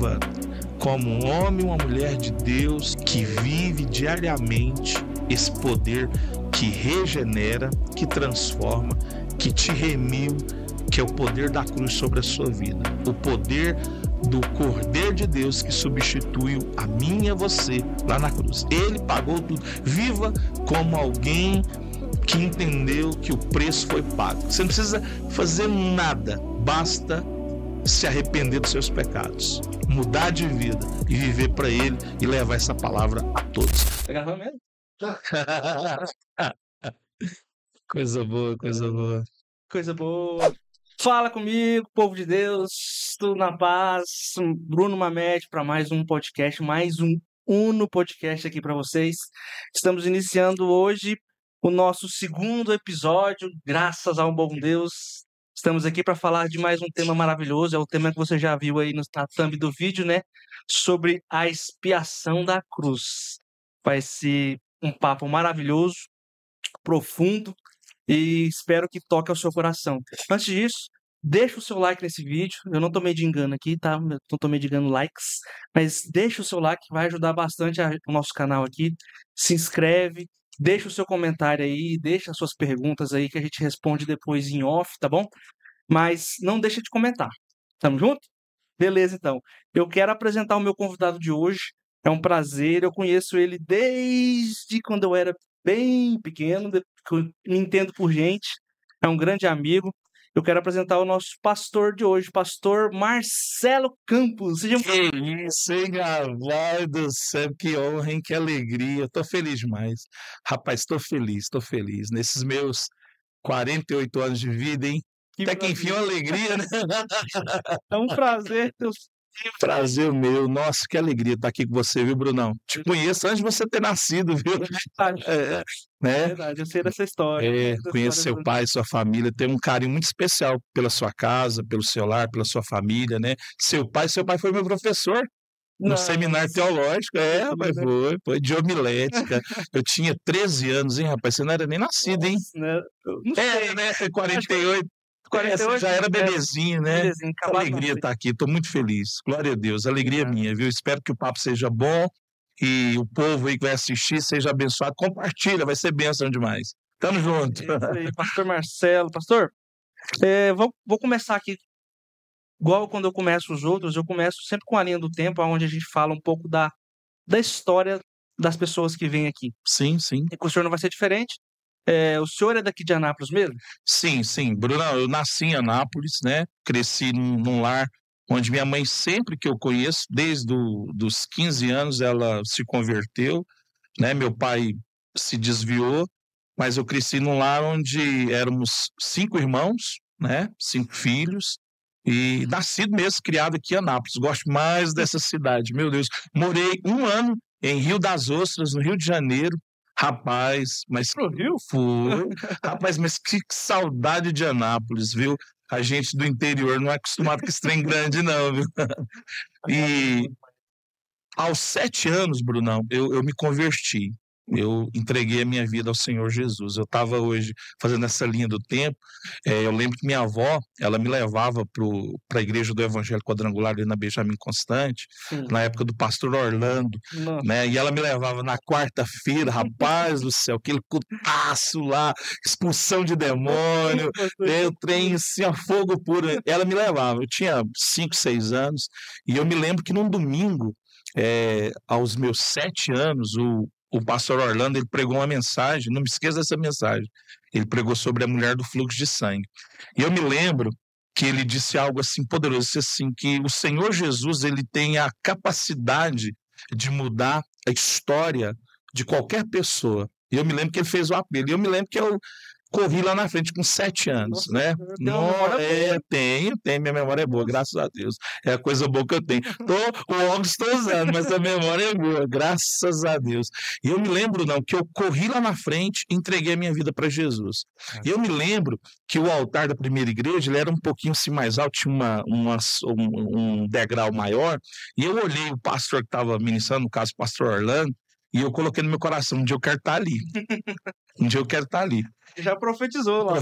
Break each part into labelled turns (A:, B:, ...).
A: viva como um homem e uma mulher de Deus que vive diariamente esse poder que regenera, que transforma, que te remiu, que é o poder da cruz sobre a sua vida. O poder do Cordeiro de Deus que substituiu a mim e a você lá na cruz. Ele pagou tudo. Viva como alguém que entendeu que o preço foi pago. Você não precisa fazer nada, basta se arrepender dos seus pecados, mudar de vida e viver para Ele e levar essa palavra a todos. Tá gravando mesmo? Coisa boa, coisa boa.
B: Coisa boa. Fala comigo, povo de Deus, tudo na paz. Bruno Mamede para mais um podcast, mais um Uno Podcast aqui para vocês. Estamos iniciando hoje o nosso segundo episódio, graças ao bom Deus. Estamos aqui para falar de mais um tema maravilhoso, é o tema que você já viu aí na thumb do vídeo, né? Sobre a expiação da cruz. Vai ser um papo maravilhoso, profundo, e espero que toque ao seu coração. Antes disso, deixa o seu like nesse vídeo. Eu não tomei de engano aqui, tá? Eu não tomei de engano likes, mas deixa o seu like, vai ajudar bastante o nosso canal aqui. Se inscreve, deixa o seu comentário aí, deixa as suas perguntas aí que a gente responde depois em off, tá bom? Mas não deixa de comentar. Tamo junto? Beleza, então. Eu quero apresentar o meu convidado de hoje. É um prazer, eu conheço ele desde quando eu era bem pequeno, me entendo por gente, é um grande amigo. Eu quero apresentar o nosso pastor de hoje, pastor Marcelo Campos.
A: Seja muito... Que isso, hein, rapaz do céu, que honra, hein, que alegria. Eu tô feliz demais. Rapaz, estou feliz. Nesses meus 48 anos de vida, hein? Até que enfim, uma alegria, né?
B: É um prazer ter
A: Prazer meu, nossa, que alegria estar aqui com você, viu, Brunão? Te conheço antes de você ter nascido, viu?
B: Né? Verdade, eu sei dessa história.
A: Conheço seu pai, sua família, tenho um carinho muito especial pela sua casa, pelo seu lar, pela sua família, né? Seu pai foi meu professor no seminário teológico, rapaz, foi de homilética. Eu tinha 13 anos, hein, rapaz? Você não era nem nascido, hein?
B: Né?
A: Né? 48. Já era bebezinho, né? Bebezinho, alegria estar aqui, estou muito feliz. Glória a Deus, alegria minha, viu? Espero que o papo seja bom e o povo aí que vai assistir seja abençoado. Compartilha, vai ser bênção demais. Tamo junto.
B: Aí, pastor Marcelo. Pastor, vou começar aqui, igual quando eu começo os outros, eu começo sempre com a linha do tempo, onde a gente fala um pouco da história das pessoas que vêm aqui.
A: Sim.
B: E com o senhor não vai ser diferente. O senhor é daqui de Anápolis mesmo?
A: Sim, Bruno, eu nasci em Anápolis, né? Cresci num lar onde minha mãe, sempre que eu conheço, desde os 15 anos, ela se converteu, né? Meu pai se desviou, mas eu cresci num lar onde éramos 5 irmãos, né? 5 filhos, e nascido mesmo, criado aqui em Anápolis. Gosto mais dessa cidade, meu Deus. Morei 1 ano em Rio das Ostras, no Rio de Janeiro. Rapaz, mas
B: pro Rio?
A: Fui. Rapaz, mas que saudade de Anápolis, viu? A gente do interior não é acostumado com esse trem grande, não, viu? E aos 7 anos, Brunão, eu me converti. Eu entreguei a minha vida ao Senhor Jesus. Eu estava hoje fazendo essa linha do tempo. Eu lembro que minha avó, ela me levava para a igreja do Evangelho Quadrangular ali na Benjamin Constante, na época do pastor Orlando, né? E ela me levava na quarta-feira, rapaz do céu, aquele cutaço lá, expulsão de demônio, o trem assim, a fogo puro. Ela me levava. Eu tinha 5, 6 anos e eu me lembro que num domingo, aos meus 7 anos, o pastor Orlando, ele pregou uma mensagem, não me esqueça dessa mensagem, ele pregou sobre a mulher do fluxo de sangue. E eu me lembro que ele disse algo assim poderoso, disse assim, que o Senhor Jesus, ele tem a capacidade de mudar a história de qualquer pessoa. E eu me lembro que ele fez o apelo, e eu me lembro que eu corri lá na frente com 7 anos, né? Tenho, minha memória é boa, graças a Deus. É a coisa boa que eu tenho. O óculos estou usando, mas a memória é boa, graças a Deus. E eu me lembro, que eu corri lá na frente e entreguei a minha vida para Jesus. E eu me lembro que o altar da primeira igreja, ele era um pouquinho assim mais alto, tinha um degrau maior, e eu olhei o pastor que estava ministrando, no caso o pastor Orlando, e eu coloquei no meu coração, um dia eu quero estar ali. Um dia eu quero estar ali.
B: Já profetizou lá.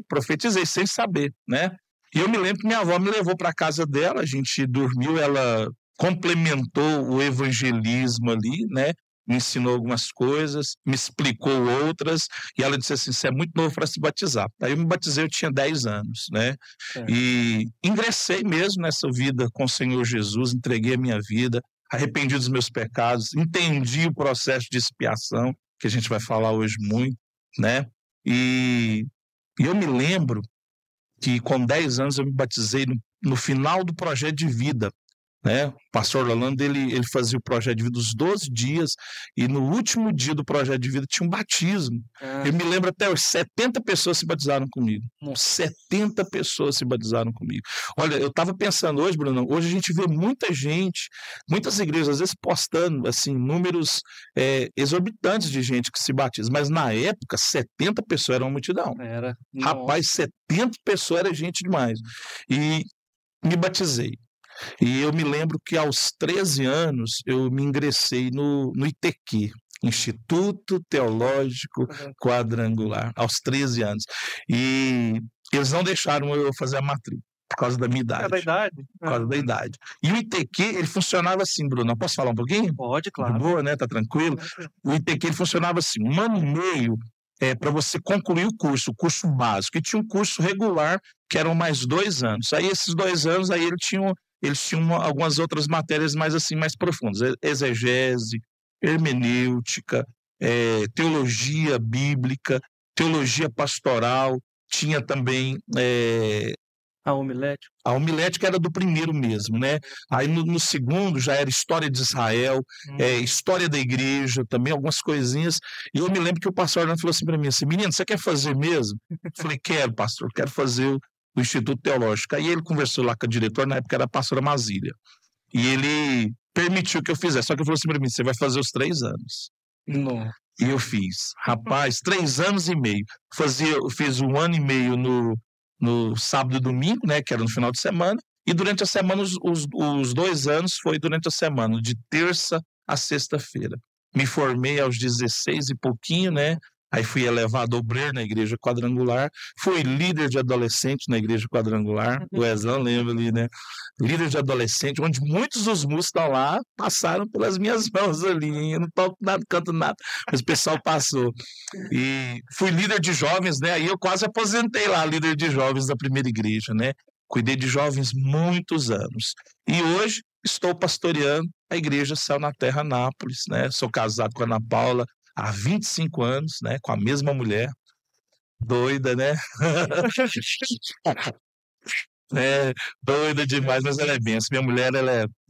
A: Profetizei sem saber, né? E eu me lembro que minha avó me levou para a casa dela, a gente dormiu, ela complementou o evangelismo ali, né? Me ensinou algumas coisas, me explicou outras, e ela disse assim: você é muito novo para se batizar. Aí eu me batizei, eu tinha 10 anos, né? E ingressei mesmo nessa vida com o Senhor Jesus, entreguei a minha vida, arrependi dos meus pecados, entendi o processo de expiação, que a gente vai falar hoje muito, né? E eu me lembro que com 10 anos eu me batizei no final do projeto de vida, né? O pastor Orlando, ele fazia o projeto de vida os 12 dias, e no último dia do projeto de vida tinha um batismo. Eu me lembro até hoje, 70 pessoas se batizaram comigo. 70 pessoas se batizaram comigo. Olha, eu estava pensando hoje, Bruno, hoje a gente vê muita gente, muitas igrejas, às vezes postando assim, números exorbitantes de gente que se batiza, mas na época, 70 pessoas era uma multidão. Rapaz, 70 pessoas era gente demais. E me batizei. E eu me lembro que aos 13 anos eu me ingressei no ITQ, Instituto Teológico Quadrangular, aos 13 anos. E eles não deixaram eu fazer a matrícula, por causa da minha idade. Por causa da idade. E o ITQ, ele funcionava assim, Bruno. Posso falar um pouquinho?
B: Pode, claro.
A: De boa, né? Tá tranquilo? O ITQ, ele funcionava assim, 1 ano e meio para você concluir o curso básico. E tinha um curso regular, que eram mais 2 anos. Aí esses 2 anos, aí eles tinham algumas outras matérias mais assim, mais profundas, exegese, hermenêutica, teologia bíblica, teologia pastoral, tinha também
B: a homilética.
A: A homilética era do primeiro mesmo, né? Aí no segundo já era história de Israel, história da igreja, também algumas coisinhas. E eu me lembro que o pastor Orlando falou assim para mim, assim, menino, você quer fazer mesmo? Eu falei, quero, pastor, quero fazer o Instituto Teológico. Aí ele conversou lá com a diretora, na época era a pastora Mazília. E ele permitiu que eu fizesse. Só que ele falou assim para mim, você vai fazer os 3 anos.
B: Não.
A: E eu fiz. Rapaz, 3 anos e meio. Eu fiz 1 ano e meio no sábado e domingo, né, que era no final de semana. E durante a semana, os 2 anos foi durante a semana, de terça a sexta-feira. Me formei aos 16 e pouquinho, né? Aí fui elevado obreiro na igreja quadrangular, fui líder de adolescente na igreja quadrangular, o Wesley lembra ali, né? Líder de adolescente, onde muitos dos músicos estão lá, passaram pelas minhas mãos ali, eu não toco nada, canto nada, mas o pessoal passou. E fui líder de jovens, né? Aí eu quase aposentei lá, líder de jovens da primeira igreja, né? Cuidei de jovens muitos anos. E hoje estou pastoreando a igreja Céu na Terra Anápolis, né? Sou casado com a Ana Paula há 25 anos, né? Com a mesma mulher. Doida, né? Doida demais, mas ela é bênção. Minha mulher,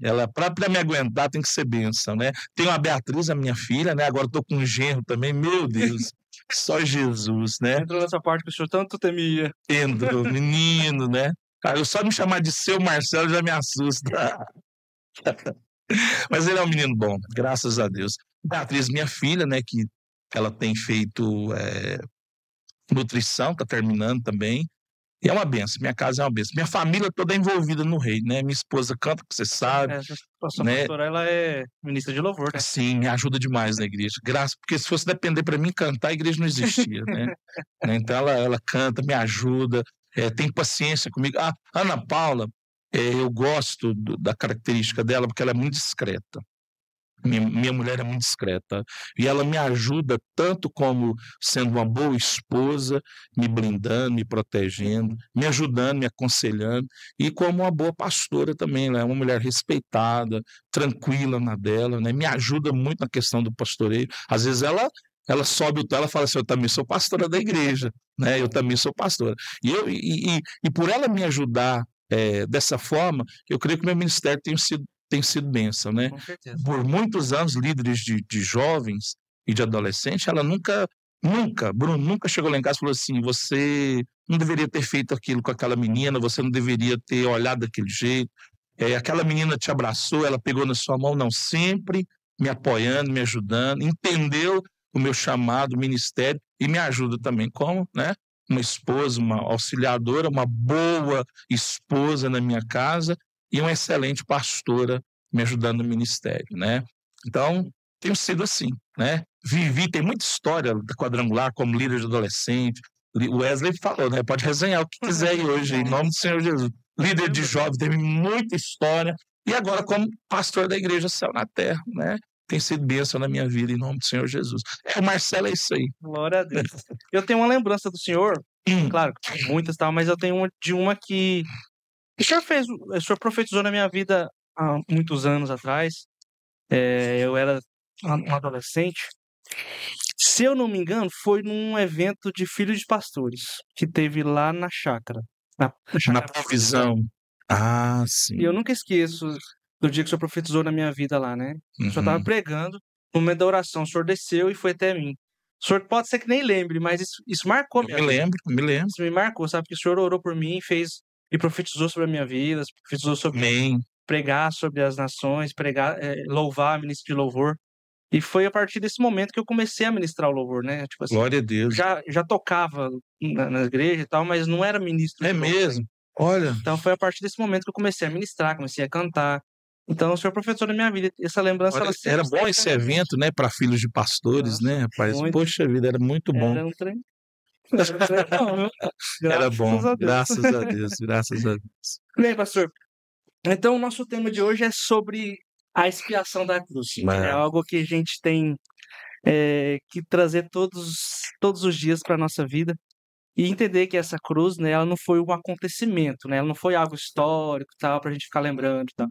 A: ela para me aguentar, tem que ser bênção, né? Tenho a Beatriz, a minha filha, né? Agora estou com um genro também, meu Deus. Só Jesus, né?
B: Entrou nessa parte que o senhor tanto temia.
A: Entrou, menino, né? Cara, eu só me chamar de seu Marcelo já me assusta. Mas ele é um menino bom, graças a Deus. Beatriz, minha filha, né, que ela tem feito nutrição, está terminando também. E é uma benção, minha casa é uma benção. Minha família toda é envolvida no reino, né? Minha esposa canta, que você sabe.
B: A sua pastora, ela é ministra de louvor, né?
A: Sim, me ajuda demais na igreja. Graças, porque se fosse depender para mim cantar, a igreja não existia, né? Então ela canta, me ajuda, tem paciência comigo. A Ana Paula, eu gosto da característica dela, porque ela é muito discreta. Minha mulher é muito discreta. E ela me ajuda tanto como sendo uma boa esposa, me blindando, me protegendo, me ajudando, me aconselhando, e como uma boa pastora também. Ela é uma mulher respeitada, tranquila na dela, né? Me ajuda muito na questão do pastoreio. Às vezes ela sobe o tom, ela fala assim, eu também sou pastora da igreja, né? Eu também sou pastora. E por ela me ajudar dessa forma, eu creio que meu ministério tem sido bênção, né?
B: Com certeza.
A: Por muitos anos, líderes de jovens e de adolescentes, ela nunca, Bruno, nunca chegou lá em casa e falou assim, você não deveria ter feito aquilo com aquela menina, você não deveria ter olhado daquele jeito, aquela menina te abraçou, ela pegou na sua mão, não, sempre me apoiando, me ajudando, entendeu o meu chamado, o ministério, e me ajuda também como, né? Uma esposa, uma auxiliadora, uma boa esposa na minha casa, e uma excelente pastora me ajudando no ministério, né? Então, tenho sido assim, né? Tem muita história da quadrangular como líder de adolescente. O Wesley falou, né? Pode resenhar o que quiser aí hoje, em nome do Senhor Jesus. Líder de jovem, teve muita história. E agora, como pastor da Igreja Céu na Terra, né? Tem sido bênção na minha vida, em nome do Senhor Jesus. O Marcelo é isso aí.
B: Glória a Deus. Eu tenho uma lembrança do senhor, claro, que tem muitas, tal, mas eu tenho uma que o senhor profetizou na minha vida há muitos anos atrás. Eu era um adolescente. Se eu não me engano, foi num evento de filhos de pastores que teve lá na chácara.
A: Na provisão. Ah, sim.
B: E eu nunca esqueço do dia que o senhor profetizou na minha vida lá, né? O senhor estava pregando, no momento da oração, o senhor desceu e foi até mim. O senhor pode ser que nem lembre, mas isso marcou minha vida.
A: Me lembro.
B: Isso me marcou, sabe? Que o senhor orou por mim e profetizou sobre a minha vida, profetizou sobre pregar sobre as nações, louvar, ministro de louvor. E foi a partir desse momento que eu comecei a ministrar o louvor, né? Tipo assim,
A: glória a Deus.
B: Já tocava na igreja e tal, mas não era ministro.
A: É mesmo? Olha.
B: Então foi a partir desse momento que eu comecei a ministrar, comecei a cantar. Então o senhor professor da minha vida, essa lembrança...
A: Olha, era bom esse evento, né? Para filhos de pastores, né, rapaz?
B: Muito.
A: Poxa vida, era muito bom.
B: Era um trem.
A: Era bom, graças a Deus, graças a Deus.
B: Bem, pastor, então o nosso tema de hoje é sobre a expiação da cruz. É algo que a gente tem que trazer todos os dias para a nossa vida e entender que essa cruz, né, ela não foi um acontecimento, né, ela não foi algo histórico, tal, para a gente ficar lembrando, tal.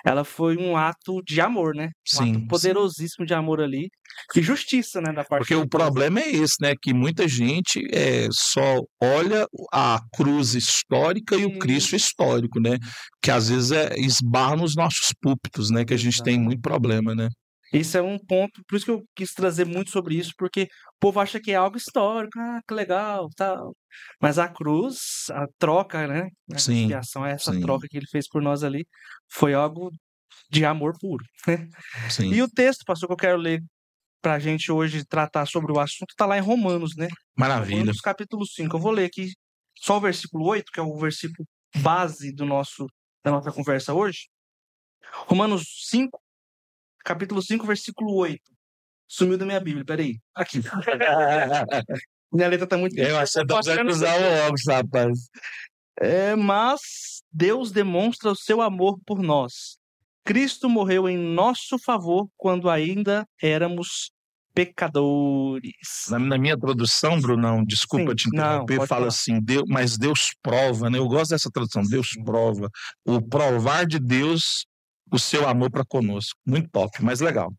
B: Ela foi um ato de amor, né? Ato poderosíssimo de amor ali e justiça, né, da parte.
A: Porque o problema é esse, né, que muita gente só olha a cruz histórica e o Cristo histórico, né, que às vezes esbarra nos nossos púlpitos, né, que a gente tem muito problema, né.
B: Esse é um ponto, por isso que eu quis trazer muito sobre isso, porque o povo acha que é algo histórico, que legal, tal. Mas a cruz, a troca, né? A expiação, essa troca que ele fez por nós ali, foi algo de amor puro. Né?
A: Sim.
B: E o texto, pastor, que eu quero ler pra gente hoje tratar sobre o assunto, tá lá em Romanos, né?
A: Maravilha.
B: Romanos capítulo 5. Eu vou ler aqui só o versículo 8, que é o versículo base da nossa conversa hoje. Romanos 5. Capítulo 5, versículo 8. Sumiu da minha Bíblia, peraí. Aqui. Minha letra tá muito...
A: Eu acho que você vai usar o óculos, rapaz.
B: Mas Deus demonstra o seu amor por nós. Cristo morreu em nosso favor quando ainda éramos pecadores.
A: Na minha tradução, Brunão, desculpa te interromper, fala assim, mas Deus prova, né? Eu gosto dessa tradução, Deus prova. O provar de Deus o seu amor para conosco. Muito top, mas legal.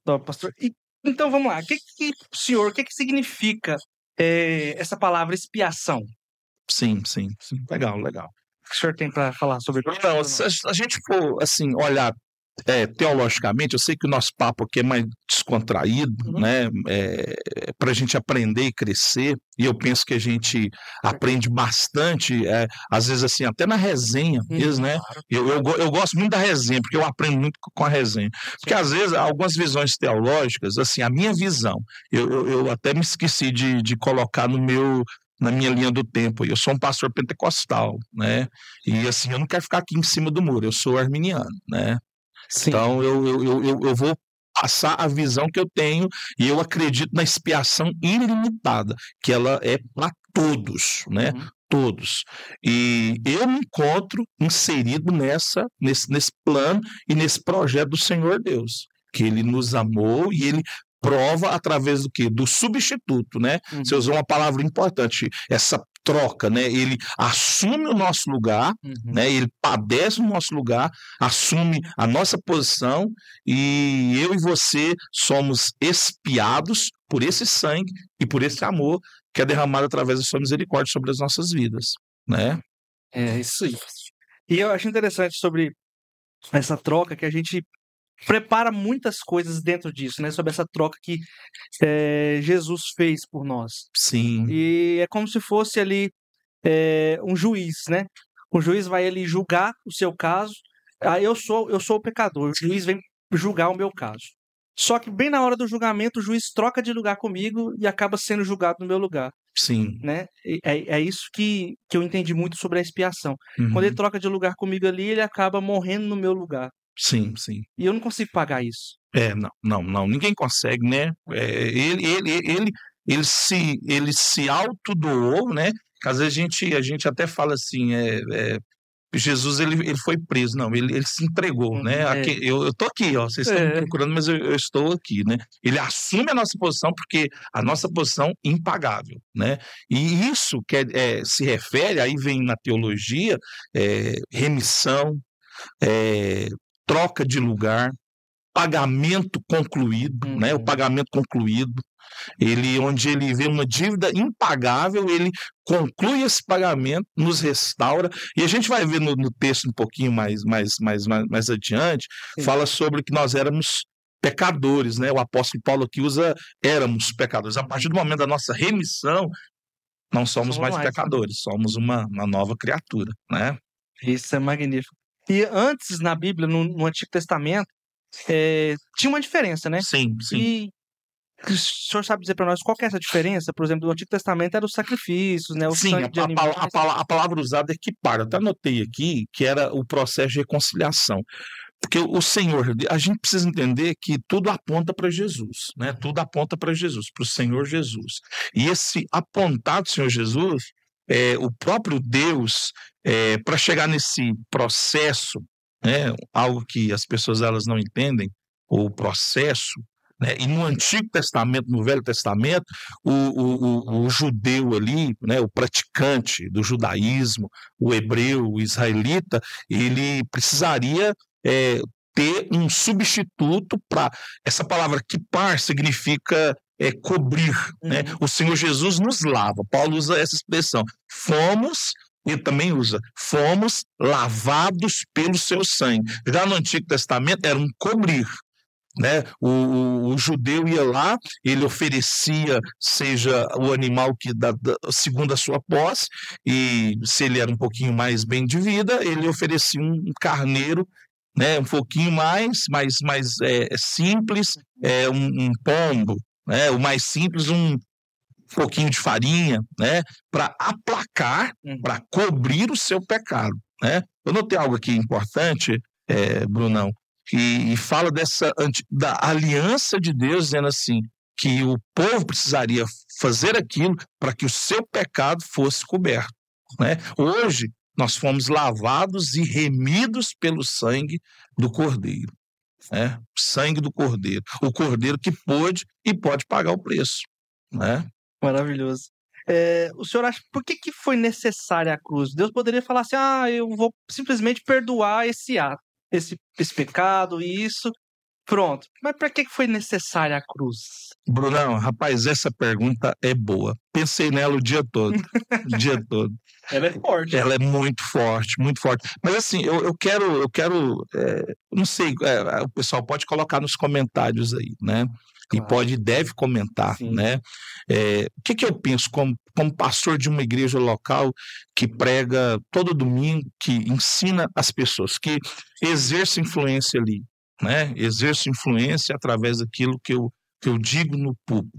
B: Top, pastor. Então vamos lá. O que significa essa palavra expiação?
A: Sim. Legal.
B: O que o senhor tem para falar sobre isso?
A: Não, se a gente for assim, olhar teologicamente, eu sei que o nosso papo aqui é mais descontraído, né? Para a gente aprender e crescer, e eu penso que a gente aprende bastante, às vezes assim, até na resenha mesmo, né? Eu gosto muito da resenha, porque eu aprendo muito com a resenha. Porque às vezes, algumas visões teológicas, assim, a minha visão, eu até me esqueci de colocar na minha linha do tempo. Eu sou um pastor pentecostal, né? E assim, eu não quero ficar aqui em cima do muro, eu sou arminiano, né? Sim. Então eu vou passar a visão que eu tenho e eu acredito na expiação ilimitada, que ela é para todos, né? Todos. E eu me encontro inserido nesse plano e nesse projeto do Senhor Deus, que Ele nos amou e Ele prova através do quê? Do substituto, né? Você usou uma palavra importante, essa troca, né? Ele assume o nosso lugar, né? Ele padece no nosso lugar, assume a nossa posição e eu e você somos expiados por esse sangue e por esse amor que é derramado através da sua misericórdia sobre as nossas vidas, né?
B: É isso aí. E eu acho interessante sobre essa troca que a gente prepara muitas coisas dentro disso, né? Sobre essa troca que Jesus fez por nós.
A: Sim.
B: E é como se fosse ali um juiz, né? O juiz vai ali julgar o seu caso. Eu sou o pecador. O juiz vem julgar o meu caso. Só que bem na hora do julgamento, o juiz troca de lugar comigo e acaba sendo julgado no meu lugar.
A: Sim.
B: Né? É isso que eu entendi muito sobre a expiação. Quando ele troca de lugar comigo ali, ele acaba morrendo no meu lugar.
A: Sim.
B: E eu não consigo pagar isso.
A: Não. Ninguém consegue, né? Ele se autodoou, né? Às vezes a gente até fala assim, Jesus ele foi preso, não, ele se entregou, né? Aqui, eu tô aqui, ó, vocês estão me procurando, mas eu estou aqui, né? Ele assume a nossa posição porque a nossa posição é impagável, né? E isso se refere, aí vem na teologia, remissão, troca de lugar, pagamento concluído, né? O pagamento concluído, onde ele vê uma dívida impagável, ele conclui esse pagamento, nos restaura, e a gente vai ver no texto um pouquinho mais adiante, fala sobre que nós éramos pecadores, né? O apóstolo Paulo aqui usa éramos pecadores. A partir do momento da nossa remissão, não somos mais pecadores, somos uma nova criatura, né?
B: Isso é magnífico. E antes, na Bíblia, no Antigo Testamento, tinha uma diferença, né?
A: Sim.
B: E o senhor sabe dizer para nós qual que é essa diferença? Por exemplo, no Antigo Testamento era os sacrifícios, né? O sangue de animais.
A: A palavra usada é kipar. Eu até anotei aqui que era o processo de reconciliação. Porque o Senhor, a gente precisa entender que tudo aponta para Jesus, né? Tudo aponta para Jesus, para o Senhor Jesus. E esse apontar do Senhor Jesus, o próprio Deus, para chegar nesse processo, né? Algo que as pessoas elas não entendem, o processo, né? E no Antigo Testamento, no Velho Testamento, o judeu ali, né? O praticante do judaísmo, o hebreu, o israelita, ele precisaria ter um substituto para... Essa palavra kipar significa cobrir, né? O Senhor Jesus nos lava. Paulo usa essa expressão. Ele também usa, fomos lavados pelo seu sangue. Já no Antigo Testamento era um cobrir, né? O judeu ia lá, ele oferecia, seja o animal que segundo a sua posse, e se ele era um pouquinho mais bem de vida, ele oferecia um carneiro, né? Um pouquinho mais simples, um pombo, né? O mais simples, um pouquinho de farinha, né? Para aplacar, para cobrir o seu pecado, né? Eu notei algo aqui importante, Brunão, e fala da aliança de Deus, dizendo assim, que o povo precisaria fazer aquilo para que o seu pecado fosse coberto, né? Hoje, nós fomos lavados e remidos pelo sangue do Cordeiro, né? Sangue do Cordeiro. O Cordeiro que pôde e pode pagar o preço, né?
B: Maravilhoso. O senhor acha por que foi necessária a cruz? Deus poderia falar assim, eu vou simplesmente perdoar esse ato, esse pecado e isso, pronto. Mas para que foi necessária a cruz?
A: Brunão, rapaz, essa pergunta é boa. Pensei nela o dia todo, o dia todo.
B: Ela é forte.
A: Ela é muito forte, muito forte. Mas assim, eu quero, não sei, o pessoal pode colocar nos comentários aí, né? Claro. E deve comentar, sim, né? O que eu penso como pastor de uma igreja local que prega todo domingo, que ensina as pessoas, que exerce influência ali, né? Exerce influência através daquilo que eu digo no púlpito,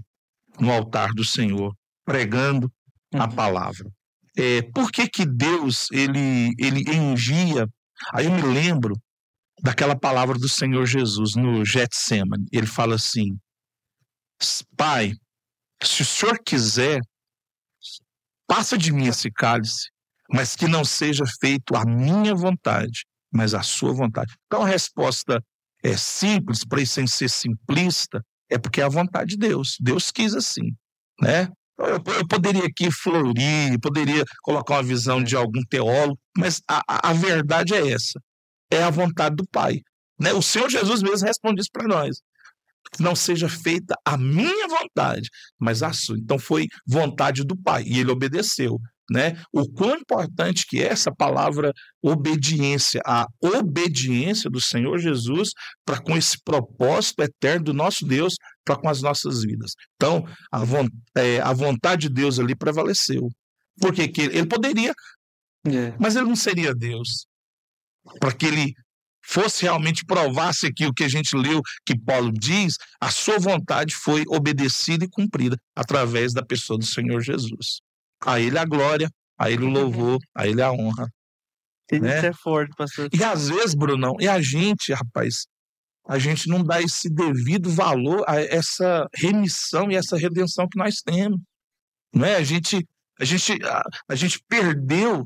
A: no altar do Senhor, pregando a palavra. Por que Deus ele envia? Aí eu me lembro daquela palavra do Senhor Jesus no Getsemane. Ele fala assim: Pai, se o Senhor quiser, passa de mim esse cálice, mas que não seja feito a minha vontade, mas a sua vontade. Então a resposta é simples, para isso sem ser simplista, é porque é a vontade de Deus. Deus quis assim, né? Eu poderia aqui florir, poderia colocar uma visão de algum teólogo, mas a verdade é essa. É a vontade do Pai, né? O Senhor Jesus mesmo responde isso para nós. Que não seja feita a minha vontade, mas a sua. Então foi vontade do Pai, e ele obedeceu, né? O quão importante que é essa palavra obediência, a obediência do Senhor Jesus para com esse propósito eterno do nosso Deus para com as nossas vidas. Então, a vontade de Deus ali prevaleceu. Porque ele poderia, mas ele não seria Deus. Para que ele fosse realmente provasse aquilo que a gente leu, que Paulo diz, a sua vontade foi obedecida e cumprida através da pessoa do Senhor Jesus. A ele a glória, a ele o louvor, a ele a honra.
B: Né? Isso é forte, pastor.
A: E às vezes, Brunão, e a gente, rapaz, a gente não dá esse devido valor a essa remissão e essa redenção que nós temos. Não é? A gente perdeu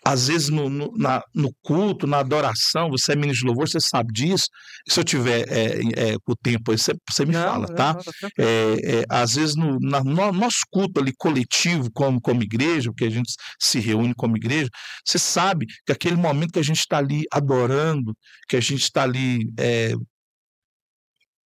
A: às vezes no culto, na adoração, você é ministro de louvor, você sabe disso. Se eu tiver com o tempo aí, você me fala, tá? Às vezes no nosso culto ali coletivo, como igreja, porque a gente se reúne como igreja, você sabe que aquele momento que a gente está ali adorando, que a gente está ali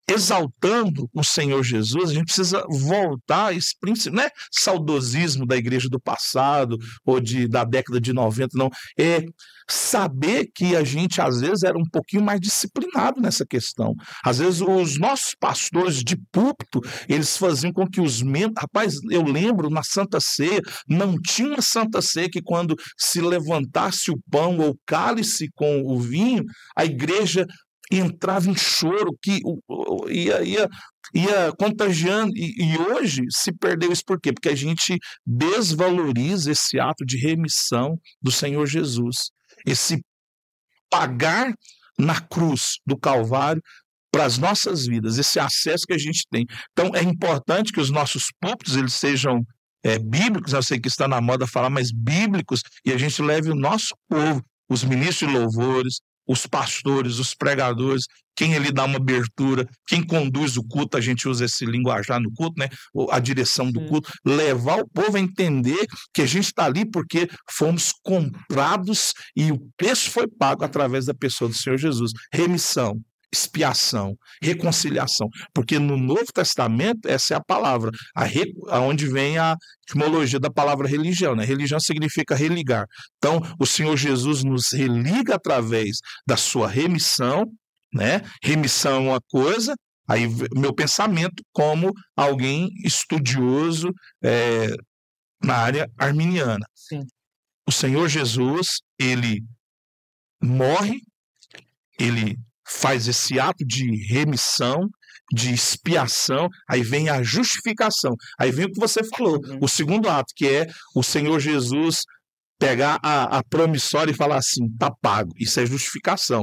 A: exaltando o Senhor Jesus, a gente precisa voltar a esse princípio, não é saudosismo da igreja do passado ou da década de 90, não, é saber que a gente às vezes era um pouquinho mais disciplinado nessa questão. Às vezes os nossos pastores de púlpito, eles faziam com que os membros, rapaz, eu lembro na Santa Ceia, não tinha uma Santa Ceia que quando se levantasse o pão ou o cálice com o vinho, a igreja entrava em choro, que ia contagiando, e hoje se perdeu isso por quê? Porque a gente desvaloriza esse ato de remissão do Senhor Jesus, esse pagar na cruz do Calvário para as nossas vidas, esse acesso que a gente tem. Então é importante que os nossos púlpitos eles sejam bíblicos, eu sei que está na moda falar, mas bíblicos, e a gente leve o nosso povo, os ministros de louvores, os pastores, os pregadores, quem ele dá uma abertura, quem conduz o culto, a gente usa esse linguajar no culto, né? A direção do culto, levar o povo a entender que a gente está ali porque fomos comprados e o preço foi pago através da pessoa do Senhor Jesus. Remissão, expiação, reconciliação, porque no Novo Testamento essa é a palavra, onde vem a etimologia da palavra religião, né? Religião significa religar. Então, o Senhor Jesus nos religa através da sua remissão, né? Remissão é uma coisa, aí meu pensamento como alguém estudioso na área arminiana.
B: Sim.
A: O Senhor Jesus, ele morre, ele faz esse ato de remissão, de expiação, aí vem a justificação, aí vem o que você falou, o segundo ato, que é o Senhor Jesus pegar a promissória e falar assim, tá pago, isso é justificação.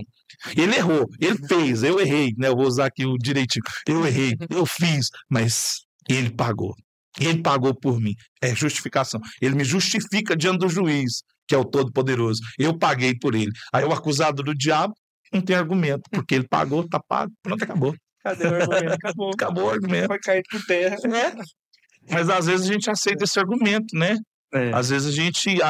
A: Ele errou, ele fez, eu errei, né? Eu vou usar aqui o direitinho, eu errei, eu fiz, mas ele pagou. Ele pagou por mim, é justificação. Ele me justifica diante do juiz, que é o Todo-Poderoso. Eu paguei por ele. Aí o acusado do diabo não tem argumento, porque ele pagou, tá pago, pronto, acabou.
B: Cadê o argumento? Acabou.
A: Acabou o argumento.
B: Vai cair por terra.
A: Mas às vezes a gente aceita esse argumento, né? Às vezes a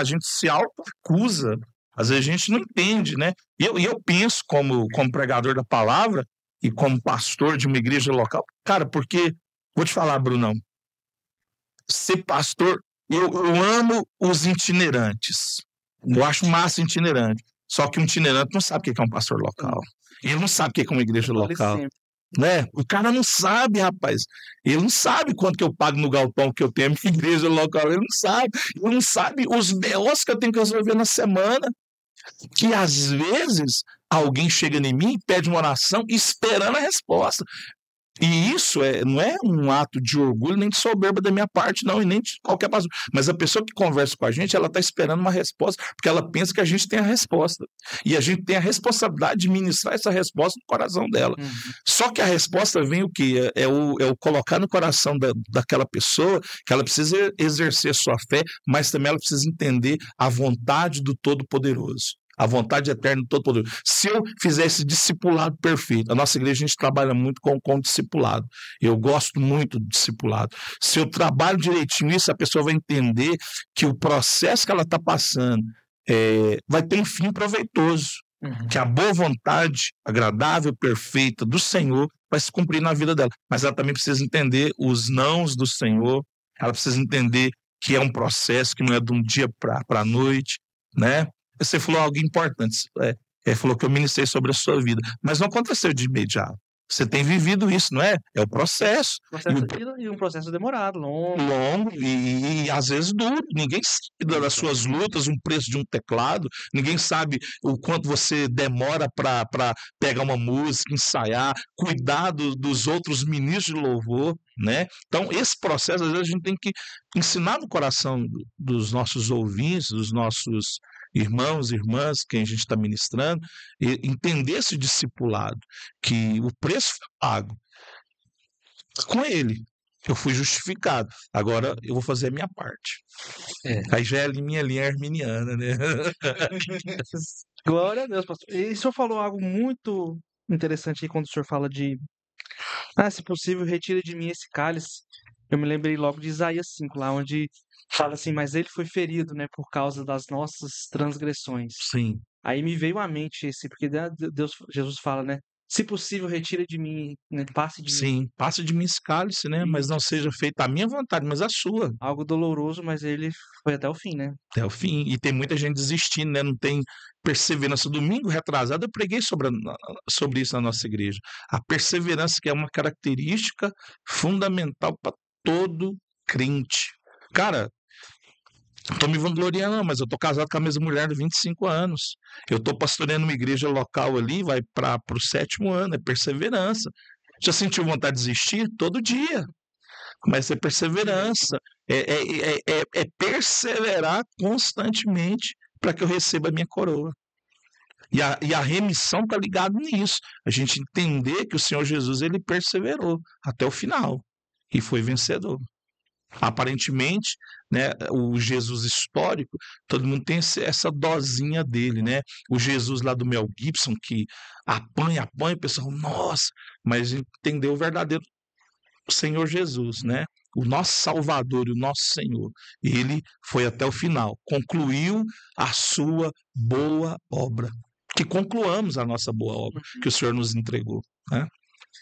A: gente se auto-acusa, às vezes a gente não entende, né? E eu penso como pregador da palavra e como pastor de uma igreja local, cara, porque, vou te falar, Brunão, ser pastor, eu amo os itinerantes, eu acho massa itinerante. Só que um itinerante não sabe o que é um pastor local. Ele não sabe o que é uma igreja local. Né? O cara não sabe, rapaz. Ele não sabe quanto que eu pago no galpão que eu tenho a minha igreja local. Ele não sabe. Ele não sabe os BOs que eu tenho que resolver na semana. Que às vezes alguém chega em mim e pede uma oração esperando a resposta. E isso não é um ato de orgulho nem de soberba da minha parte, não, e nem de qualquer pastor. Mas a pessoa que conversa com a gente, ela está esperando uma resposta, porque ela pensa que a gente tem a resposta. E a gente tem a responsabilidade de ministrar essa resposta no coração dela. Só que a resposta vem o quê? É o colocar no coração daquela pessoa que ela precisa exercer sua fé, mas também ela precisa entender a vontade do Todo-Poderoso. A vontade eterna do Todo-Poderoso. Se eu fizer esse discipulado perfeito, a nossa igreja a gente trabalha muito com discipulado. Eu gosto muito do discipulado. Se eu trabalho direitinho isso, a pessoa vai entender que o processo que ela está passando vai ter um fim proveitoso. Que a boa vontade, agradável, perfeita do Senhor vai se cumprir na vida dela. Mas ela também precisa entender os nãos do Senhor. Ela precisa entender que é um processo que não é de um dia para a noite, né? Você falou algo importante, falou que eu ministrei sobre a sua vida, mas não aconteceu de imediato. Você tem vivido isso, não é? É o processo.
B: E um processo demorado,
A: longo e às vezes duro. Ninguém sabe das suas lutas, um preço de um teclado, ninguém sabe o quanto você demora para pegar uma música, ensaiar, cuidar dos outros ministros de louvor, né? Então, esse processo, às vezes, a gente tem que ensinar no coração dos nossos ouvintes, dos nossos irmãos e irmãs, quem a gente está ministrando, entender esse discipulado, que o preço foi pago com ele. Eu fui justificado. Agora eu vou fazer a minha parte. Aí já é a minha linha arminiana, né?
B: Glória a Deus, pastor. E o senhor falou algo muito interessante aí quando o senhor fala de, se possível, retire de mim esse cálice. Eu me lembrei logo de Isaías 5, lá onde fala assim, mas ele foi ferido, né, por causa das nossas transgressões.
A: Sim,
B: Aí me veio à mente esse, porque Jesus fala, né, se possível, retire de mim, né, passe de mim.
A: sim. Passa de mim esse cálice, né? Mas não seja feita a minha vontade, mas a sua.
B: Algo doloroso, mas ele foi até o fim, né?
A: Até o fim. E tem muita gente desistindo, né? Não tem perseverança. Domingo retrasado, eu preguei sobre isso na nossa igreja. A perseverança, que é uma característica fundamental para todo crente. Cara, não tô me vangloriando, não, mas eu tô casado com a mesma mulher há 25 anos. Eu tô pastoreando uma igreja local ali, vai para o 7º ano, é perseverança. Já sentiu vontade de desistir? Todo dia. Mas é perseverança, é perseverar constantemente para que eu receba a minha coroa. E a remissão está ligada nisso. A gente entender que o Senhor Jesus ele perseverou até o final e foi vencedor. Aparentemente, né, o Jesus histórico, todo mundo tem essa dosinha dele, né? O Jesus lá do Mel Gibson, que apanha, o pessoal, nossa, mas entendeu o verdadeiro Senhor Jesus, né? O nosso Salvador e o nosso Senhor. Ele foi até o final, concluiu a sua boa obra. Que concluamos a nossa boa obra que o Senhor nos entregou, né?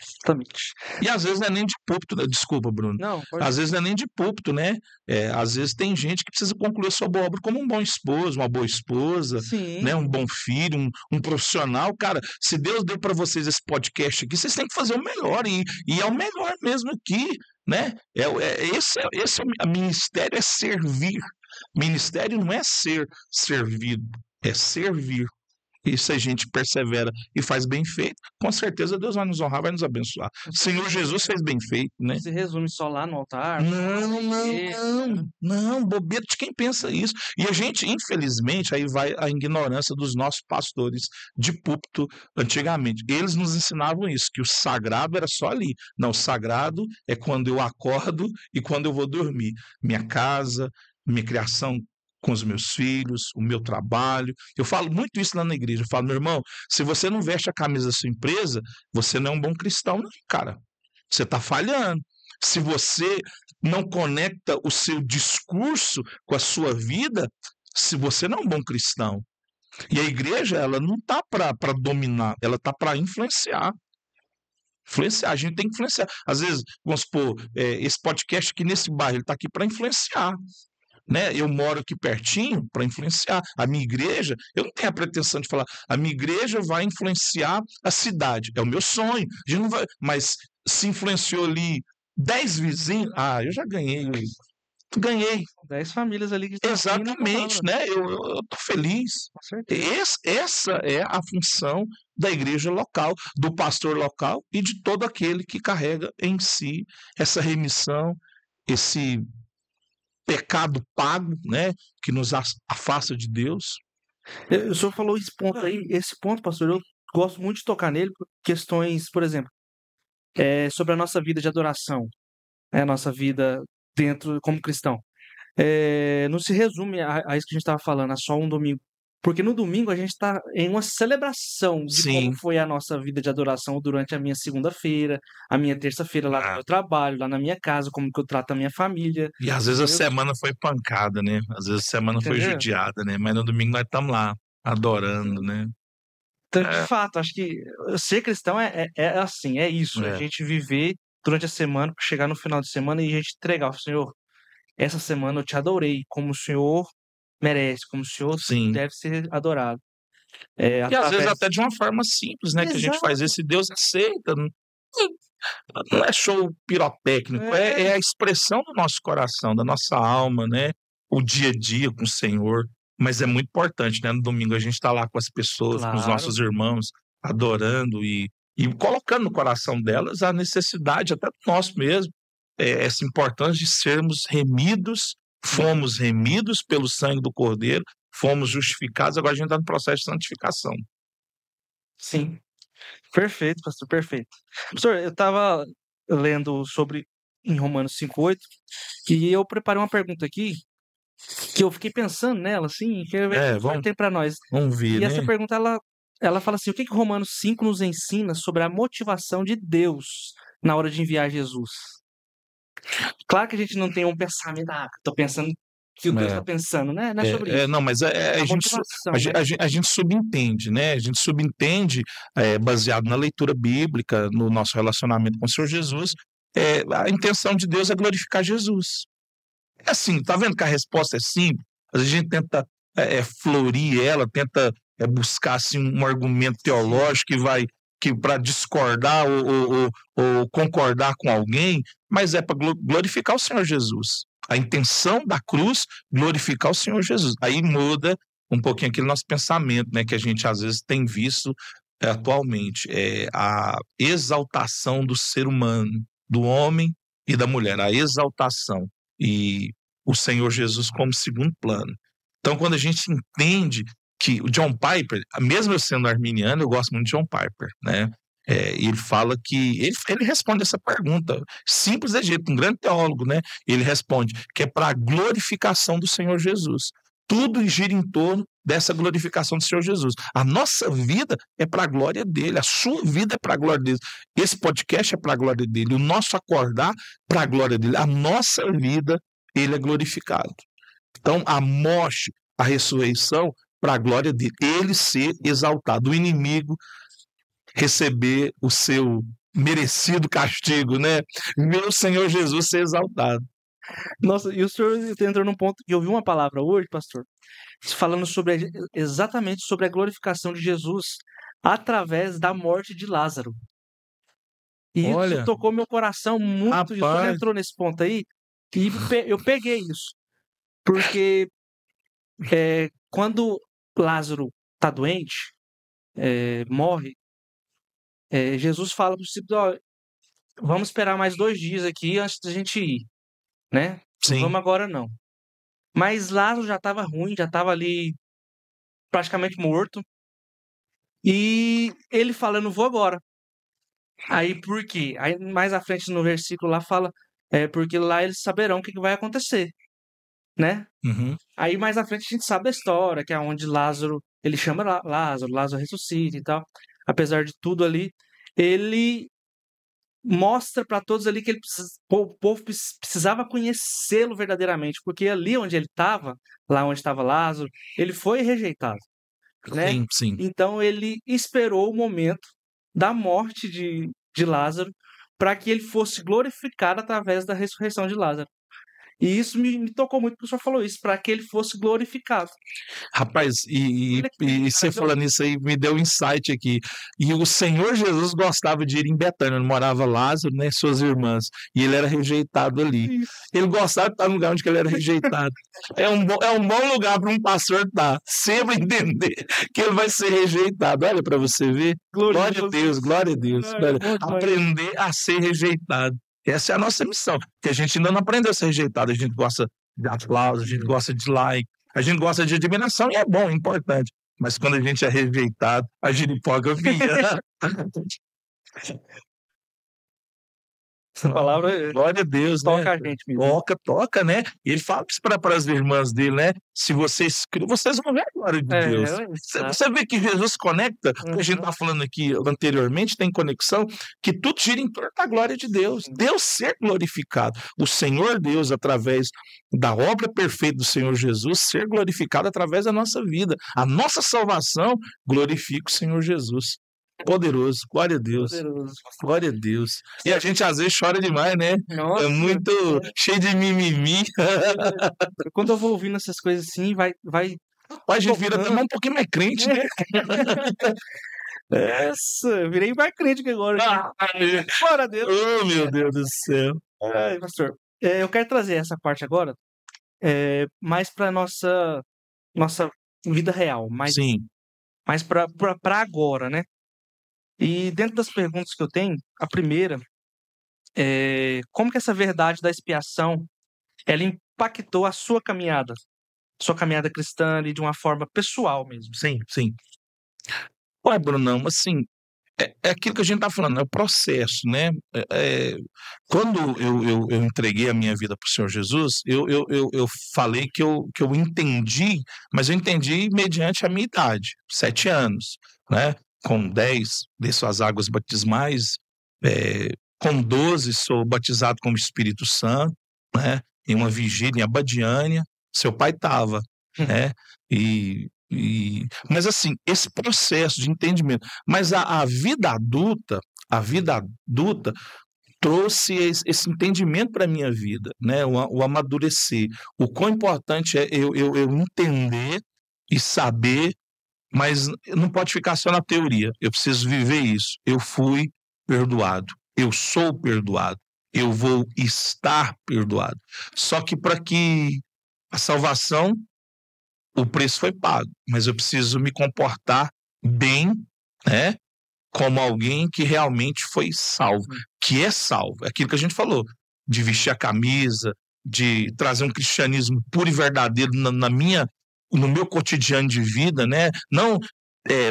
B: Exatamente.
A: E às vezes não é nem de púlpito, né? Desculpa, Bruno.
B: Não, pode...
A: Às vezes não é nem de púlpito, né? Às vezes tem gente que precisa concluir a sua boa obra como um bom esposo, uma boa esposa,
B: Sim.
A: né? Um bom filho, um profissional. Cara, se Deus deu para vocês esse podcast aqui, vocês têm que fazer o melhor, e é o melhor mesmo aqui, né? Esse ministério é servir. Ministério não é ser servido, é servir. E se a gente persevera e faz bem feito, com certeza Deus vai nos honrar, vai nos abençoar. O Senhor Jesus fez bem feito, né?
B: Se resume só lá no altar.
A: Não, bobeira de quem pensa isso. E a gente, infelizmente, aí vai a ignorância dos nossos pastores de púlpito antigamente. Eles nos ensinavam isso, que o sagrado era só ali. Não, o sagrado é quando eu acordo e quando eu vou dormir. Minha casa, minha criação com os meus filhos, o meu trabalho. Eu falo muito isso lá na igreja. Eu falo, meu irmão, se você não veste a camisa da sua empresa, você não é um bom cristão, não, cara. Você está falhando. Se você não conecta o seu discurso com a sua vida, se você não é um bom cristão. E a igreja, ela não está para dominar, ela está para influenciar. Influenciar, a gente tem que influenciar. Às vezes, vamos supor, esse podcast aqui nesse bairro, ele está aqui para influenciar. Né? Eu moro aqui pertinho para influenciar. A minha igreja, eu não tenho a pretensão de falar, a minha igreja vai influenciar a cidade. É o meu sonho. A gente não vai, mas se influenciou ali 10 vizinhos, eu já ganhei. Ganhei.
B: 10 famílias ali que estão
A: Exatamente, né? Eu tô feliz.
B: Com certeza.
A: Essa é a função da igreja local, do pastor local e de todo aquele que carrega em si essa remissão, esse pecado pago, né, que nos afasta de Deus.
B: O senhor falou esse ponto, pastor, eu gosto muito de tocar nele por questões, por exemplo, sobre a nossa vida de adoração, a nossa vida dentro como cristão. Não se resume a isso que a gente estava falando, a só um domingo. Porque no domingo a gente está em uma celebração de como foi a nossa vida de adoração durante a minha segunda-feira, a minha terça-feira lá no meu trabalho, lá na minha casa, como que eu trato a minha família.
A: E às vezes a semana foi pancada, né? Às vezes a semana foi judiada, né? Mas no domingo nós estamos lá, adorando, né?
B: Então, de fato, acho que ser cristão é assim, é isso. A gente viver durante a semana, para chegar no final de semana e a gente entregar ao Senhor. Essa semana eu te adorei, como o Senhor merece, como o Senhor deve ser adorado.
A: E às vezes até de uma forma simples, né? Que a gente faz isso e Deus aceita. Não é show pirotécnico, é a expressão do nosso coração, da nossa alma, né? O dia a dia com o Senhor. Mas é muito importante, né? No domingo a gente está lá com as pessoas, com os nossos irmãos, adorando e colocando no coração delas a necessidade, até do nosso mesmo, essa importância de sermos remidos. Fomos remidos pelo sangue do Cordeiro, fomos justificados, agora a gente está no processo de santificação.
B: Sim. Perfeito, pastor, perfeito. Pastor, eu estava lendo sobre em Romanos 5:8, e eu preparei uma pergunta aqui, que eu fiquei pensando nela, assim, quero ver o que o senhor tem para nós.
A: Vamos ver,
B: E essa
A: né?
B: pergunta, ela fala assim, o que Romanos 5 nos ensina sobre a motivação de Deus na hora de enviar Jesus? Claro que a gente não tem um pensamento, tô pensando que o Deus está pensando, né? Não é sobre isso.
A: Não, mas
B: A motivação, né?
A: a gente subentende, né? A gente subentende, baseado na leitura bíblica, no nosso relacionamento com o Senhor Jesus, a intenção de Deus é glorificar Jesus. É assim, tá vendo que a resposta é simples? A gente tenta florir ela, tenta buscar assim, um argumento teológico que para discordar ou concordar com alguém, mas é para glorificar o Senhor Jesus. A intenção da cruz, glorificar o Senhor Jesus. Aí muda um pouquinho aquele nosso pensamento, né, que a gente às vezes tem visto atualmente, a exaltação do ser humano, do homem e da mulher, a exaltação e o Senhor Jesus como segundo plano. Então, quando a gente entende que o John Piper, mesmo eu sendo arminiano, eu gosto muito de John Piper, né? Ele fala que ele responde essa pergunta simples de jeito, um grande teólogo, né? Ele responde que é para a glorificação do Senhor Jesus. Tudo gira em torno dessa glorificação do Senhor Jesus. A nossa vida é para a glória dele, a sua vida é para a glória dele. Esse podcast é para a glória dele, o nosso acordar para a glória dele, a nossa vida, ele é glorificado. Então, a morte, a ressurreição, para a glória dele, ele ser exaltado, o inimigo receber o seu merecido castigo, né? Meu Senhor Jesus ser exaltado.
B: Nossa, e o senhor entrou num ponto que eu ouvi uma palavra hoje, pastor, falando exatamente sobre a glorificação de Jesus através da morte de Lázaro. E isso tocou meu coração muito,
A: rapaz.
B: E o senhor entrou nesse ponto aí, e eu peguei isso. Porque quando Lázaro está doente, morre, Jesus fala para os discípulos, vamos esperar mais 2 dias aqui antes da gente ir, né?
A: Sim.
B: Não vamos agora não. Mas Lázaro já estava ruim, já estava ali praticamente morto. E ele fala, eu não vou agora. Aí por quê? Aí mais à frente no versículo lá fala, porque lá eles saberão o que vai acontecer, né?
A: Uhum.
B: Aí mais à frente a gente sabe da história, que é onde Lázaro, ele chama Lázaro ressuscita e tal. Apesar de tudo ali, ele mostra para todos ali que o povo precisava conhecê-lo verdadeiramente, porque ali onde ele estava, lá onde estava Lázaro, ele foi rejeitado, né?
A: Sim, sim.
B: Então ele esperou o momento da morte de Lázaro para que ele fosse glorificado através da ressurreição de Lázaro. E isso me tocou muito, porque o senhor falou isso, para que ele fosse glorificado.
A: Rapaz, e você falando isso aí me deu um insight aqui. E o Senhor Jesus gostava de ir em Betânia, onde morava Lázaro, né, suas irmãs, e ele era rejeitado ali.
B: Isso.
A: Ele gostava de estar no lugar onde ele era rejeitado. É um bom lugar para um pastor estar, sempre entender que ele vai ser rejeitado. Olha para você ver. Glória a Deus, glória a Deus. Aprender a ser rejeitado. Essa é a nossa missão, porque a gente ainda não aprendeu a ser rejeitado. A gente gosta de aplauso, a gente gosta de like, a gente gosta de admiração, e é bom, é importante. Mas quando a gente é rejeitado, a giripoca via.
B: Essa palavra
A: glória a Deus,
B: toca
A: né?
B: a gente mesmo.
A: Toca, né? E ele fala isso para as irmãs dele, né? Se vocês vão ver a glória de Deus. Você vê que Jesus conecta, o que a gente está falando aqui anteriormente, tem conexão, que tudo gira em torno da glória de Deus. Deus ser glorificado. O Senhor Deus, através da obra perfeita do Senhor Jesus, ser glorificado através da nossa vida. A nossa salvação glorifica o Senhor Jesus. Poderoso, glória a Deus.
B: Poderoso.
A: Glória a Deus. E a gente às vezes chora demais, né?
B: Nossa,
A: é muito cheio de mimimi.
B: Quando eu vou ouvindo essas coisas assim, vai.
A: A gente vira também um pouquinho mais crente, né?
B: Essa, virei mais crente que agora. Glória a Deus.
A: Oh, meu Deus do céu.
B: Ai, pastor. Eu quero trazer essa parte agora mais para nossa vida real, mais para agora, né? E dentro das perguntas que eu tenho, a primeira é como que essa verdade da expiação ela impactou a sua caminhada cristã ali de uma forma pessoal mesmo?
A: Sim. Ué, Brunão, assim, é aquilo que a gente está falando, é o processo, né? Quando eu entreguei a minha vida para o Senhor Jesus, eu falei que eu entendi, mas eu entendi mediante a minha idade, 7 anos, né? Com 10, desço as águas batismais, com 12 sou batizado com o Espírito Santo, né? Em uma vigília em Abadiânia, seu pai estava, né? Mas assim, esse processo de entendimento, mas a vida adulta trouxe esse entendimento para a minha vida, né? O amadurecer. O quão importante é eu entender e saber, mas não pode ficar só na teoria. Eu preciso viver isso. Eu fui perdoado. Eu sou perdoado. Eu vou estar perdoado. Só que para que a salvação, o preço foi pago, mas eu preciso me comportar bem, né? Como alguém que realmente foi salvo, que é salvo. É aquilo que a gente falou, de vestir a camisa, de trazer um cristianismo puro e verdadeiro no meu cotidiano de vida, né? Não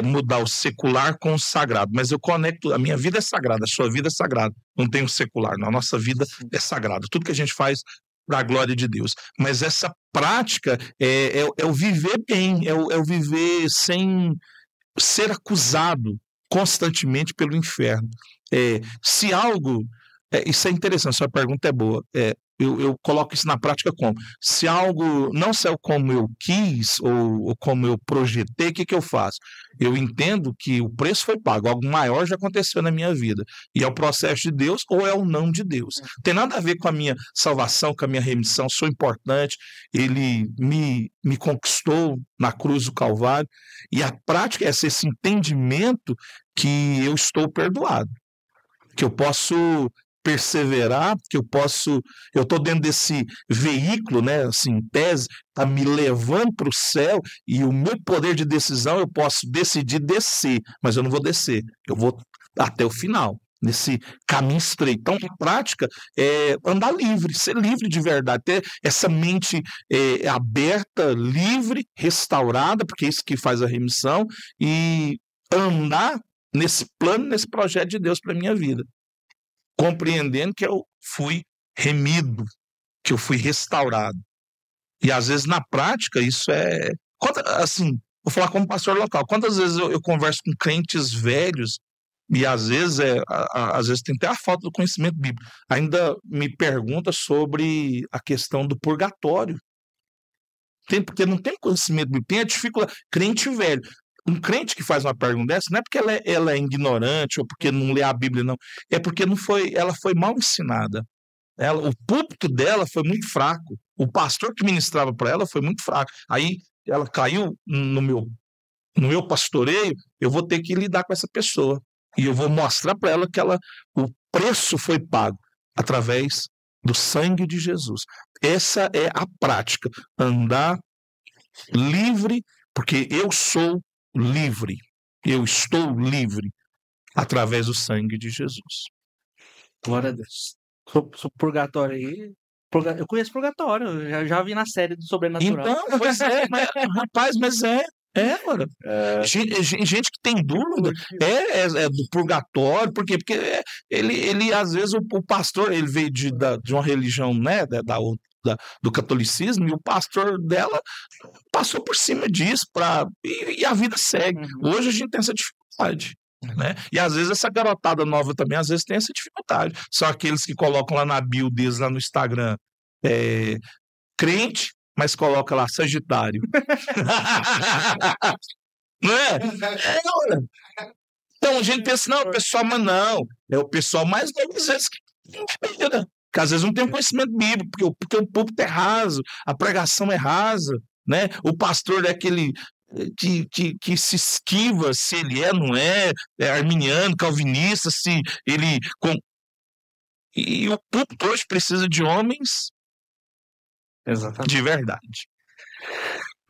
A: mudar o secular com o sagrado, mas eu conecto, a minha vida é sagrada, a sua vida é sagrada, não tem o secular, não, a nossa vida é sagrada, tudo que a gente faz para a glória de Deus, mas essa prática é o viver bem, é o viver sem ser acusado constantemente pelo inferno. Se algo, isso é interessante, sua pergunta é boa, eu coloco isso na prática como? Se algo não saiu como eu quis ou como eu projetei, o que eu faço? Eu entendo que o preço foi pago, algo maior já aconteceu na minha vida. E é o processo de Deus ou é o não de Deus. Não tem nada a ver com a minha salvação, com a minha remissão, sou importante, ele me conquistou na cruz do Calvário. E a prática é esse entendimento que eu estou perdoado, que eu posso perseverar, que eu estou dentro desse veículo, né, assim, em tese, está me levando para o céu, e o meu poder de decisão eu posso decidir descer, mas eu não vou descer, eu vou até o final, nesse caminho estreito. Então, a prática é andar livre, ser livre de verdade, ter essa mente aberta, livre, restaurada, porque é isso que faz a remissão, e andar nesse plano, nesse projeto de Deus para a minha vida, compreendendo que eu fui remido, que eu fui restaurado. E às vezes na prática isso assim, vou falar como pastor local, quantas vezes eu converso com crentes velhos e às vezes às vezes tem até a falta do conhecimento bíblico, ainda me pergunta sobre a questão do purgatório. Porque não tem conhecimento bíblico, tem a dificuldade, crente velho. Um crente que faz uma pergunta dessa não é porque ela é ignorante ou porque não lê a Bíblia, não. É porque ela foi mal ensinada. O púlpito dela foi muito fraco. O pastor que ministrava para ela foi muito fraco. Aí ela caiu no meu pastoreio, eu vou ter que lidar com essa pessoa. E eu vou mostrar para ela que o preço foi pago através do sangue de Jesus. Essa é a prática. Andar livre, porque eu sou livre. Eu estou livre através do sangue de Jesus.
B: Glória a Deus. Sobre purgatório aí. Eu conheço purgatório, eu já vi na série do Sobrenatural.
A: Então, pois rapaz, mas mano. Gente que tem dúvida é do purgatório, por quê? Porque ele às vezes, o pastor, ele veio de uma religião, né, do catolicismo, e o pastor dela passou por cima disso e a vida segue. Hoje a gente tem essa dificuldade, né? E às vezes essa garotada nova também, às vezes tem essa dificuldade. São aqueles que colocam lá na bio deles, lá no Instagram, crente, mas coloca lá Sagitário. Não é? Então a gente pensa, não, o pessoal, mas não. É o pessoal mais novo, às vezes, que às vezes não tem um conhecimento bíblico, porque o púlpito é raso, a pregação é rasa, né? O pastor é aquele que se esquiva se ele não é arminiano, calvinista, se ele... E o púlpito hoje precisa de homens. Exatamente. De verdade.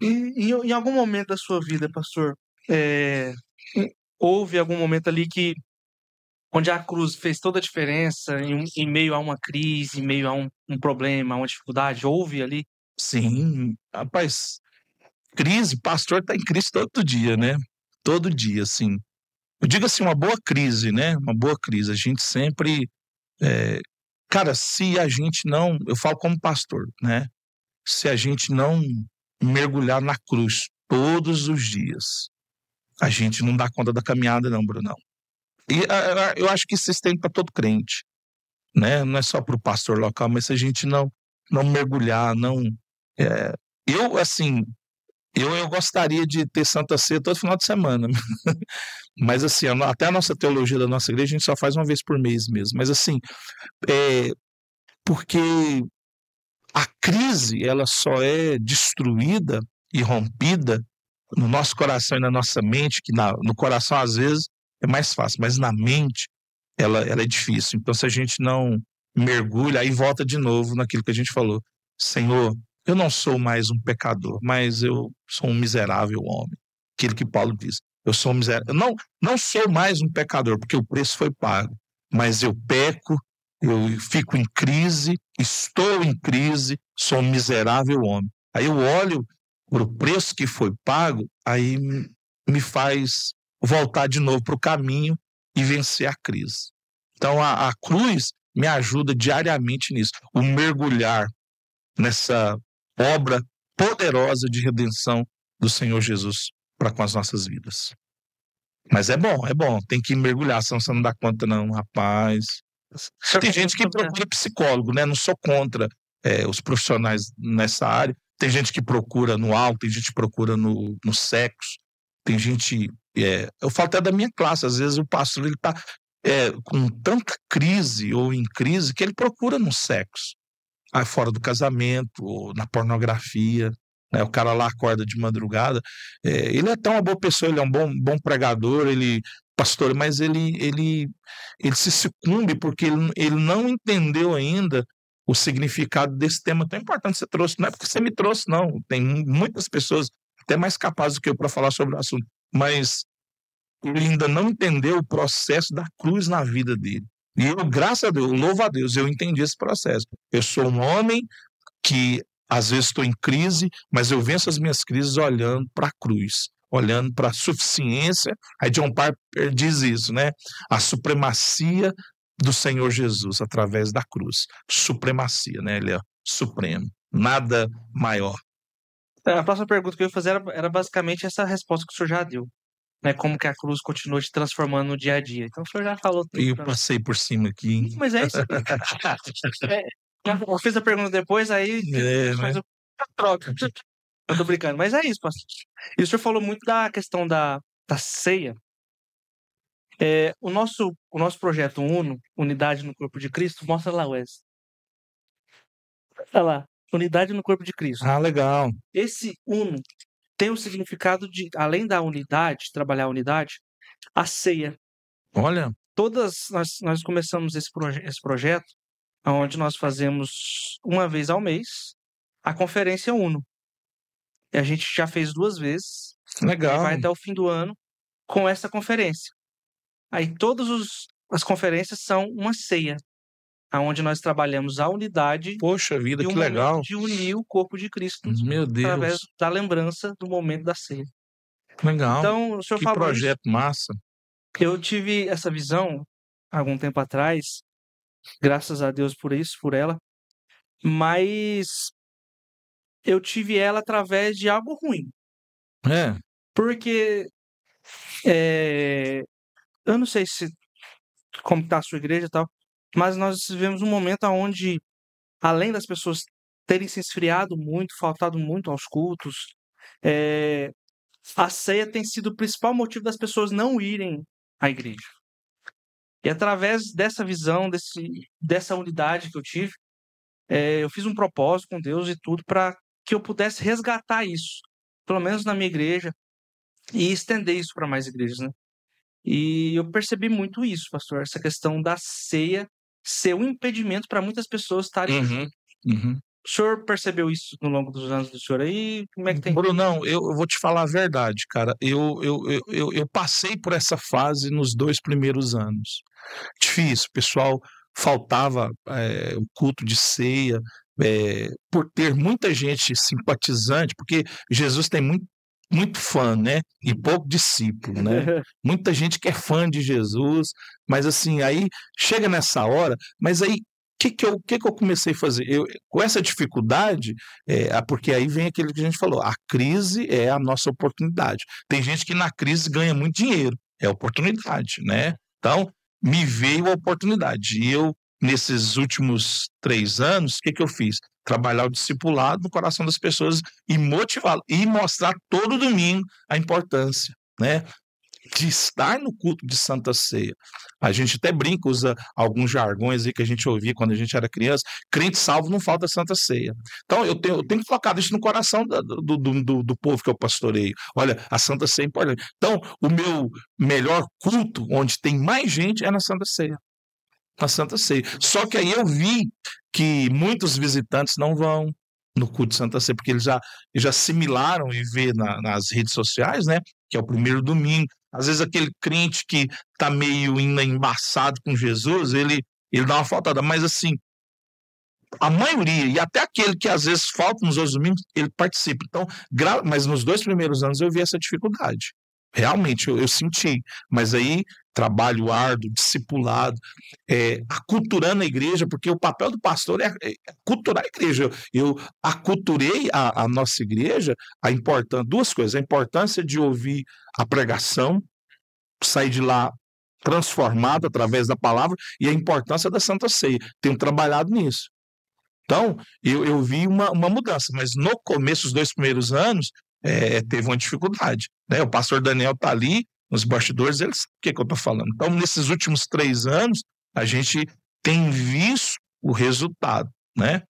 B: E em algum momento da sua vida, pastor, houve algum momento ali onde a cruz fez toda a diferença em meio a uma crise, em meio a um problema, uma dificuldade? Houve ali?
A: Sim, rapaz, pastor está em crise todo dia, né? Todo dia, assim. eu digo assim, uma boa crise, né? Uma boa crise. A gente sempre... cara, se a gente não... Eu falo como pastor, né? Se a gente não mergulhar na cruz todos os dias, a gente não dá conta da caminhada, não, Brunão. E eu acho que isso se estende para todo crente, né? Não é só para o pastor local, mas se a gente não mergulhar, não... eu, assim... Eu gostaria de ter Santa Ceia todo final de semana, mas assim, até a nossa teologia da nossa igreja a gente só faz uma vez por mês mesmo, mas assim, porque a crise ela só é destruída e rompida no nosso coração e na nossa mente, que no coração às vezes é mais fácil, mas na mente ela é difícil. Então se a gente não mergulha, aí volta de novo naquilo que a gente falou, Senhor, eu não sou mais um pecador, mas eu sou um miserável homem. Aquilo que Paulo diz. Eu sou um miserável. Eu não sou mais um pecador, porque o preço foi pago. Mas eu peco, eu fico em crise, estou em crise, sou um miserável homem. Aí eu olho para o preço que foi pago, aí me faz voltar de novo para o caminho e vencer a crise. Então a cruz me ajuda diariamente nisso. O mergulhar nessa obra poderosa de redenção do Senhor Jesus para com as nossas vidas. Mas é bom, tem que mergulhar, senão você não dá conta não, rapaz. Tem gente que procura psicólogo, né? Não sou contra os profissionais nessa área. Tem gente que procura no álcool, tem gente que procura no sexo, tem gente... eu falo até da minha classe, às vezes o pastor ele está com tanta crise ou em crise que ele procura no sexo. Fora do casamento, ou na pornografia, né? O cara lá acorda de madrugada, ele é até uma boa pessoa, ele é um bom pregador, pastor, mas ele se sucumbe porque ele não entendeu ainda o significado desse tema tão importante que você trouxe. Não é porque você me trouxe, não. Tem muitas pessoas até mais capazes do que eu para falar sobre o assunto, mas ele ainda não entendeu o processo da cruz na vida dele. E eu, graças a Deus, louvo a Deus, eu entendi esse processo. Eu sou um homem que às vezes estou em crise, mas eu venço as minhas crises olhando para a cruz, olhando para a suficiência. Aí John Piper diz isso, né? A supremacia do Senhor Jesus através da cruz. Supremacia, né? Ele é supremo, nada maior.
B: A próxima pergunta que eu ia fazer era basicamente essa resposta que o senhor já deu. Né, como que a cruz continua te transformando no dia a dia. Então o senhor já falou tudo.
A: Eu passei por cima aqui, hein?
B: Mas é isso. Eu fiz a pergunta depois, aí mas eu troco. Eu tô brincando, mas é isso, pastor. E o senhor falou muito da questão da ceia. O nosso projeto UNO, Unidade no Corpo de Cristo, mostra lá, Wes. Olha lá, Unidade no Corpo de Cristo.
A: Ah, legal.
B: Esse UNO tem o significado de, além da unidade, trabalhar a unidade, a ceia.
A: Olha.
B: Nós começamos esse projeto, onde nós fazemos uma vez ao mês a conferência UNO. E a gente já fez 2 vezes.
A: Legal.
B: Vai até o fim do ano com essa conferência. Aí todas as conferências são uma ceia, onde nós trabalhamos a unidade.
A: Poxa vida, que
B: legal. De unir o corpo de Cristo.
A: Meu Deus.
B: Através da lembrança do momento da ceia.
A: Legal.
B: Então, o senhor
A: que
B: falou
A: projeto
B: isso.
A: Massa.
B: Eu tive essa visão algum tempo atrás, graças a Deus por isso, por ela, mas eu tive ela através de algo ruim. Porque eu não sei como está a sua igreja e tal, mas nós vivemos um momento onde, além das pessoas terem se esfriado muito, faltado muito aos cultos, a ceia tem sido o principal motivo das pessoas não irem à igreja. E através dessa visão, dessa unidade que eu tive, eu fiz um propósito com Deus e tudo para que eu pudesse resgatar isso, pelo menos na minha igreja, e estender isso para mais igrejas, né? E eu percebi muito isso, pastor, essa questão da ceia ser um impedimento para muitas pessoas estarem juntas. O senhor percebeu isso no longo dos anos do senhor aí? Como é que tem?
A: Brunão, eu vou te falar a verdade, cara. Eu passei por essa fase nos 2 primeiros anos. Difícil, o pessoal faltava o culto de ceia, por ter muita gente simpatizante, porque Jesus tem muito fã, né? E pouco discípulo, né? Muita gente que é fã de Jesus, mas assim, aí chega nessa hora, mas aí o que eu comecei a fazer? Com essa dificuldade, porque aí vem aquilo que a gente falou, a crise é a nossa oportunidade. Tem gente que na crise ganha muito dinheiro, é oportunidade, né? Então, me veio a oportunidade. E eu, nesses últimos 3 anos, o que eu fiz? Trabalhar o discipulado no coração das pessoas e motivá-lo, e mostrar todo domingo a importância, né, de estar no culto de Santa Ceia. A gente até brinca, usa alguns jargões aí que a gente ouvia quando a gente era criança. Crente salvo não falta Santa Ceia. Então, eu tenho que colocar isso no coração do povo que eu pastoreio. Olha, a Santa Ceia é importante. Então, o meu melhor culto, onde tem mais gente, é na Santa Ceia. Na Santa Ceia. Só que aí eu vi que muitos visitantes não vão no culto de Santa Ceia, porque eles já assimilaram e vê nas redes sociais, né, que é o primeiro domingo. Às vezes aquele crente que está meio embaçado com Jesus, ele dá uma faltada, mas assim, a maioria, e até aquele que às vezes falta nos outros domingos, ele participa. Então, mas nos 2 primeiros anos eu vi essa dificuldade. Realmente, eu senti. Mas aí, trabalho árduo, discipulado, aculturando a igreja, porque o papel do pastor é aculturar a igreja. Eu aculturei a nossa igreja, duas coisas: a importância de ouvir a pregação, sair de lá transformado através da palavra, e a importância da Santa Ceia. Tenho trabalhado nisso. Então, eu vi uma mudança, mas no começo, os 2 primeiros anos, teve uma dificuldade, né? O pastor Daniel está ali, nos bastidores, ele sabe o que eu estou falando. Então, nesses últimos 3 anos, a gente tem visto o resultado, né?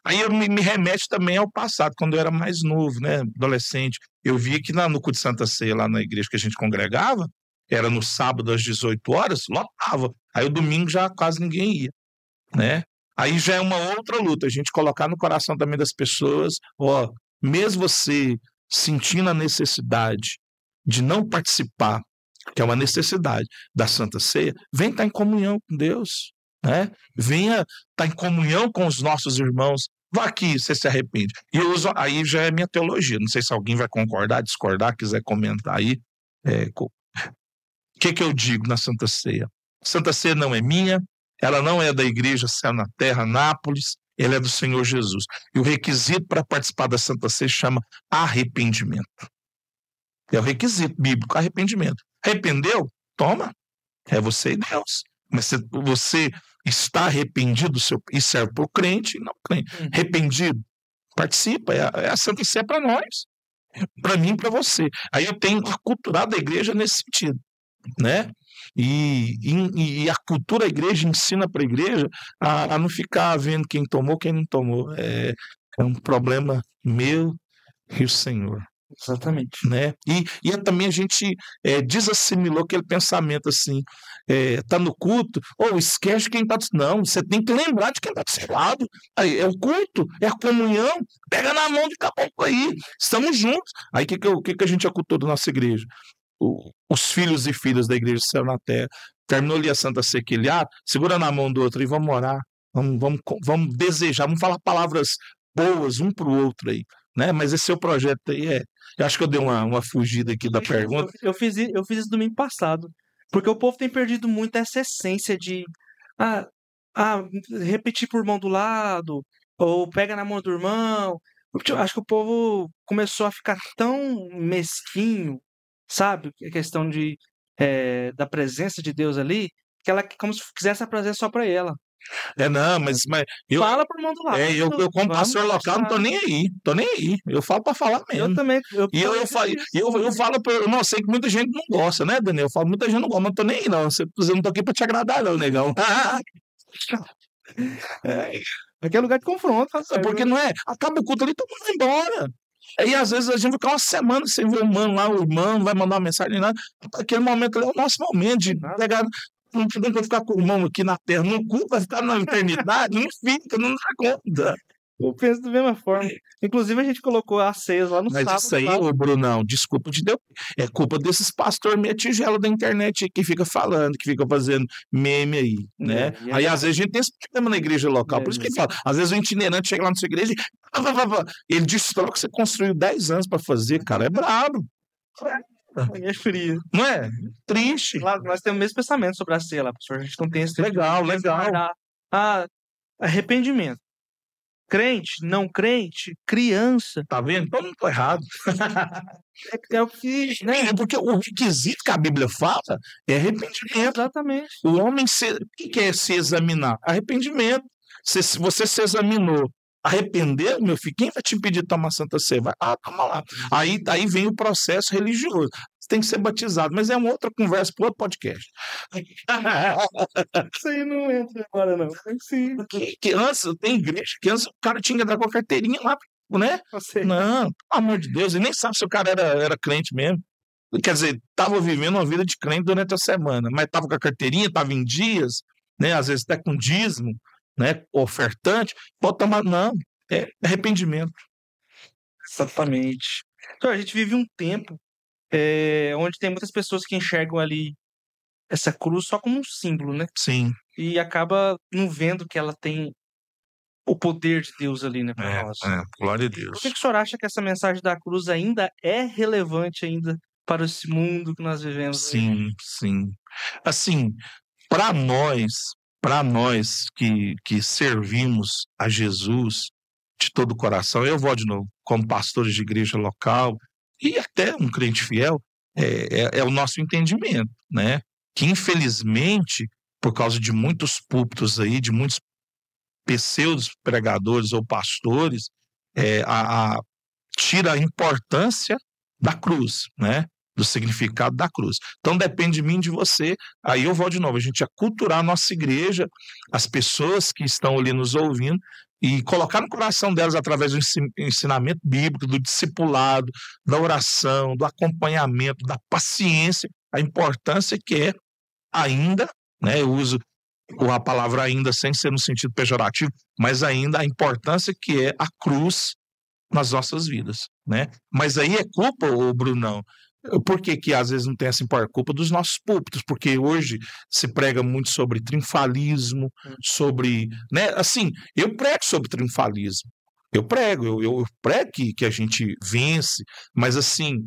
A: Aí eu me remete também ao passado, quando eu era mais novo, né? Adolescente. Eu via que no culto de Santa Ceia, lá na igreja que a gente congregava, era no sábado às 18 horas, lotava. Aí o domingo já quase ninguém ia, né? Aí já é uma outra luta, a gente colocar no coração também das pessoas, mesmo você sentindo a necessidade de não participar, que é uma necessidade da Santa Ceia, vem estar em comunhão com Deus, né? Venha estar em comunhão com os nossos irmãos. Vá aqui, você se arrepende. E aí já é minha teologia, não sei se alguém vai concordar, discordar, quiser comentar aí. O que eu digo na Santa Ceia? Santa Ceia não é minha, ela não é da Igreja Céu na Terra, Nápoles, ela é do Senhor Jesus. E o requisito para participar da Santa Ceia chama arrependimento. É o requisito bíblico, arrependimento. Arrependeu? Toma. É você e Deus. Mas se você está arrependido, isso é para o crente e não crente. Arrependido? Participa. A Santa Ceia para nós. Para mim e para você. Aí eu tenho aculturado a igreja nesse sentido, né? E a cultura da igreja ensina para a igreja a não ficar vendo quem tomou, quem não tomou. É um problema meu e o Senhor.
B: Exatamente.
A: Né? E também a gente desassimilou aquele pensamento assim, tá no culto, esquece quem está... Não, você tem que lembrar de quem está do seu lado. Aí, é o culto, é a comunhão, pega na mão de caboclo aí, estamos juntos. Aí o que a gente aculturou na nossa igreja? Os filhos e filhas da Igreja do Céu na Terra. Terminou ali a Santa Ceia, segura na mão do outro e vamos orar, vamos desejar, vamos falar palavras boas um para o outro aí, né? Mas esse seu projeto aí eu acho que eu dei uma fugida aqui da pergunta.
B: Eu fiz isso domingo passado, porque o povo tem perdido muito essa essência de repetir por mão do lado, ou pega na mão do irmão. Eu acho que o povo começou a ficar tão mesquinho, sabe? A questão da presença de Deus ali, que ela como se quisesse a presença só para ela.
A: Não, mas
B: fala por mão do lado.
A: Eu como pastor local não tô nem aí. Eu falo para falar mesmo.
B: Eu também.
A: Eu falo, eu não sei que muita gente não gosta, né, Daniel? Eu falo, muita gente não gosta, mas não tô nem aí, não. Eu não tô aqui para te agradar, não, negão.
B: Aqui é lugar de confronto.
A: Porque não é? Acaba o culto ali, todo mundo vai embora. Aí, às vezes, a gente vai ficar uma semana sem ver o irmão lá, o irmão não vai mandar uma mensagem nem nada. Aquele momento ali é o nosso momento de pegar. Não vai ficar com o irmão aqui na terra, no culto, vai ficar na eternidade, não fica, não dá conta.
B: Eu penso da mesma forma. Inclusive, a gente colocou a ceia lá no
A: Mas
B: sábado.
A: isso aí,
B: Lá.
A: ô Brunão, desculpa te deu. É culpa desses pastores meia tigela da internet aí que fica falando, que fica fazendo meme aí, né?
B: É, e
A: Aí, às vezes, a gente tem esse problema na igreja local. Por isso que ele fala, às vezes o itinerante chega lá na sua igreja e ele destrói o que você construiu 10 anos para fazer, cara. É brabo.
B: é frio.
A: Não é? Triste.
B: Lá, nós temos o mesmo pensamento sobre a ceia lá, professor. A gente não tem esse
A: Legal, legal.
B: Arrependimento. Crente, não crente, criança.
A: Tá vendo? Então não tô errado.
B: É o que, né?
A: Porque o requisito que a Bíblia fala é arrependimento.
B: Exatamente.
A: O homem, o que é se examinar? Arrependimento. Se você se examinou, arrepender, meu filho, quem vai te impedir de tomar Santa Ceia? Vai, toma lá. Aí vem o processo religioso. Você tem que ser batizado, mas é uma outra conversa para outro podcast.
B: Isso aí não entra agora, não. Sim.
A: Que antes, tem igreja que antes o cara tinha que entrar com a carteirinha lá, né? Não, pelo amor de Deus, ele nem sabe se o cara era crente mesmo. Quer dizer, estava vivendo uma vida de crente durante a semana, mas estava com a carteirinha, estava em dias, né? Às vezes até com dízimo, né? Ofertante, pode tomar. Não, é arrependimento.
B: Exatamente. Então, a gente vive um tempo onde tem muitas pessoas que enxergam ali essa cruz só como um símbolo, né?
A: Sim.
B: E acaba não vendo que ela tem o poder de Deus ali, né, para nós.
A: Glória a Deus.
B: Por que o senhor acha que essa mensagem da cruz ainda é relevante ainda para esse mundo que nós vivemos?
A: Sim, sim. Assim, para nós que servimos a Jesus de todo o coração, eu vou de novo, como pastores de igreja local e até um crente fiel, é o nosso entendimento, né? Que infelizmente, por causa de muitos púlpitos aí, de muitos pseudos pregadores ou pastores, tira a importância da cruz, né? Do significado da cruz. Então depende de mim, de você. Aí eu vou de novo, a gente aculturar a nossa igreja, as pessoas que estão ali nos ouvindo, e colocar no coração delas, através do ensinamento bíblico, do discipulado, da oração, do acompanhamento, da paciência, a importância que é ainda, né? Eu uso a palavra ainda sem ser no sentido pejorativo, mas ainda a importância que é a cruz nas nossas vidas, né? Mas aí é culpa, ô Brunão, por que às vezes não tem essa importância? Culpa dos nossos púlpitos, porque hoje se prega muito sobre triunfalismo, sobre, né? Assim, eu prego sobre triunfalismo, eu prego que a gente vence, mas assim,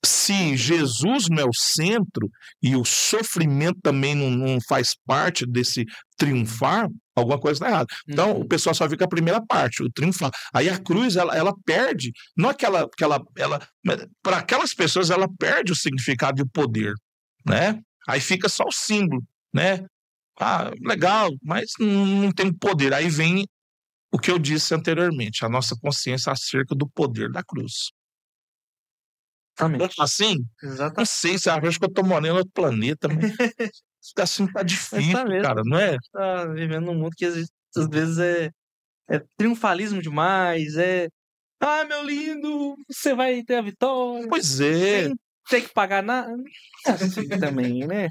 A: se Jesus não é o centro e o sofrimento também não faz parte desse triunfar, alguma coisa está errada. Então, o pessoal só fica a primeira parte, o triunfar. Aí a cruz, ela perde, não é para aquelas pessoas, ela perde o significado e o poder, né? Aí fica só o símbolo, né? Legal, mas não tem poder. Aí vem o que eu disse anteriormente, a nossa consciência acerca do poder da cruz. Assim?
B: Exatamente.
A: Não sei, você acha que eu tô morando em outro planeta, mas assim tá difícil, cara, não é?
B: Tá vivendo num mundo que às vezes é triunfalismo demais, meu lindo, você vai ter a vitória.
A: Pois é.
B: Sem ter que pagar nada. Assim também, né?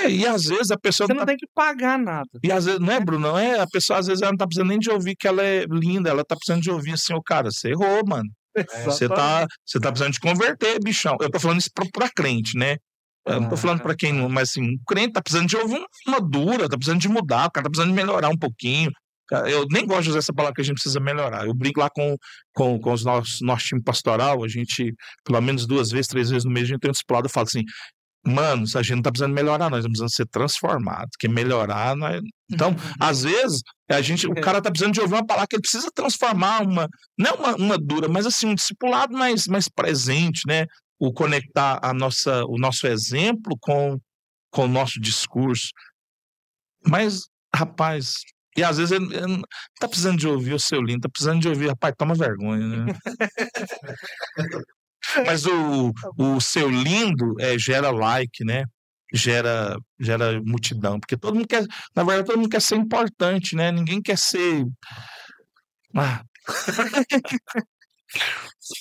A: E às vezes a pessoa
B: você não tem que pagar nada.
A: E às vezes, não é, Bruno? A pessoa às vezes ela não tá precisando nem de ouvir que ela é linda, ela tá precisando de ouvir assim, cara, você errou, mano. Você tá precisando de converter, bichão. Eu tô falando isso pra crente, né? Eu não tô falando pra quem não, mas assim, o crente tá precisando de ouvir uma dura, tá precisando de mudar, o cara tá precisando de melhorar um pouquinho. Eu nem gosto de usar essa palavra que a gente precisa melhorar. Eu brinco lá com os nosso time pastoral, a gente, pelo menos 2 vezes, 3 vezes no mês, a gente tem um discipulado, eu falo assim, mano, a gente não tá precisando melhorar, nós estamos precisando ser transformados, porque melhorar não é... Então, às vezes, o cara tá precisando de ouvir uma palavra que ele precisa transformar não uma dura, mas assim, um discipulado mais presente, né? O conectar o nosso exemplo com o nosso discurso. Mas, rapaz, e às vezes ele não tá precisando de ouvir o seu lindo, tá precisando de ouvir, rapaz, toma vergonha, né? Mas o seu lindo gera like, né? Gera multidão, porque todo mundo quer, na verdade, todo mundo quer ser importante, né? Ninguém quer ser.
B: O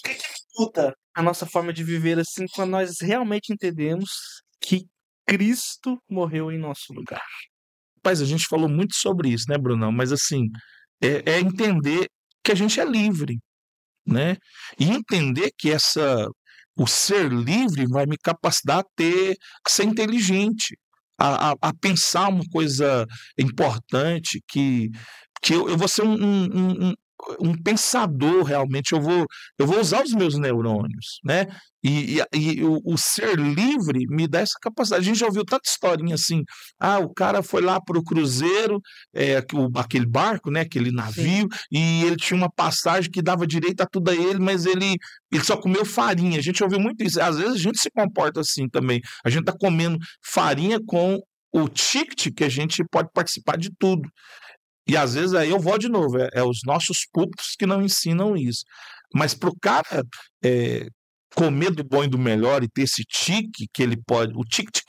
B: que muda a nossa forma de viver assim quando nós realmente entendemos que Cristo morreu em nosso lugar?
A: Rapaz, a gente falou muito sobre isso, né, Brunão? Mas assim, é entender que a gente é livre, né? E entender que o ser livre vai me capacitar a ser inteligente, a pensar uma coisa importante, que eu vou ser um pensador realmente, eu vou usar os meus neurônios, né? E o ser livre me dá essa capacidade. A gente já ouviu tanta historinha assim, o cara foi lá para o cruzeiro, aquele barco, né, aquele navio, e ele tinha uma passagem que dava direito a tudo a ele, mas ele só comeu farinha. A gente ouviu muito isso. Às vezes a gente se comporta assim também. A gente está comendo farinha com o ticket que a gente pode participar de tudo. E às vezes aí eu vou de novo, os nossos púlpitos que não ensinam isso. Mas para o cara comer do bom e do melhor e ter esse o ticket que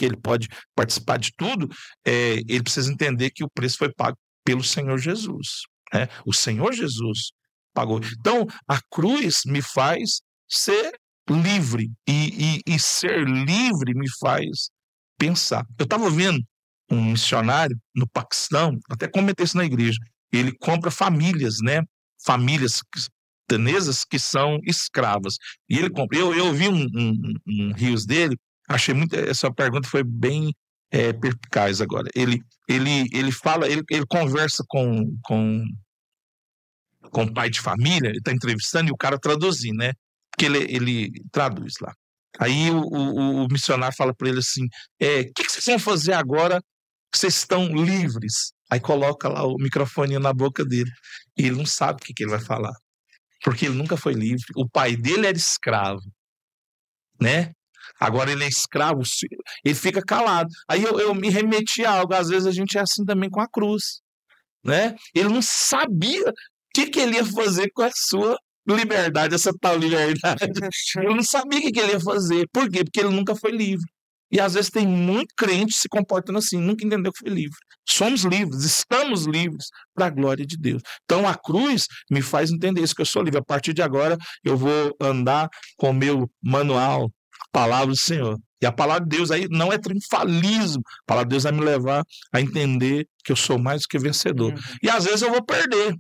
A: ele pode participar de tudo, ele precisa entender que o preço foi pago pelo Senhor Jesus. Né? O Senhor Jesus pagou. Então, a cruz me faz ser livre. E ser livre me faz pensar. Eu estava vendo um missionário no Paquistão, até comentei isso na igreja, ele compra famílias, né? Famílias paquistanesas que são escravas. E ele compra. Eu vi um rios dele, achei muito. Essa pergunta foi bem perspicaz agora. Ele fala, ele conversa com o pai de família, ele está entrevistando e o cara traduzindo, né? Porque ele traduz lá. Aí o missionário fala para ele assim: que vocês vão fazer agora que vocês estão livres? Aí coloca lá o microfone na boca dele. E ele não sabe o que ele vai falar. Porque ele nunca foi livre. O pai dele era escravo, né? Agora ele é escravo, ele fica calado. Aí eu me remeti a algo. Às vezes a gente é assim também com a cruz, né? Ele não sabia o que ele ia fazer com a sua liberdade, essa tal liberdade. Ele não sabia o que ele ia fazer. Por quê? Porque ele nunca foi livre. E às vezes tem muito crente se comportando assim, nunca entendeu que foi livre. Somos livres, estamos livres para a glória de Deus. Então a cruz me faz entender isso, que eu sou livre. A partir de agora eu vou andar com o meu manual, a palavra do Senhor. E a palavra de Deus aí não é triunfalismo. A palavra de Deus vai me levar a entender que eu sou mais do que vencedor. E às vezes eu vou perder.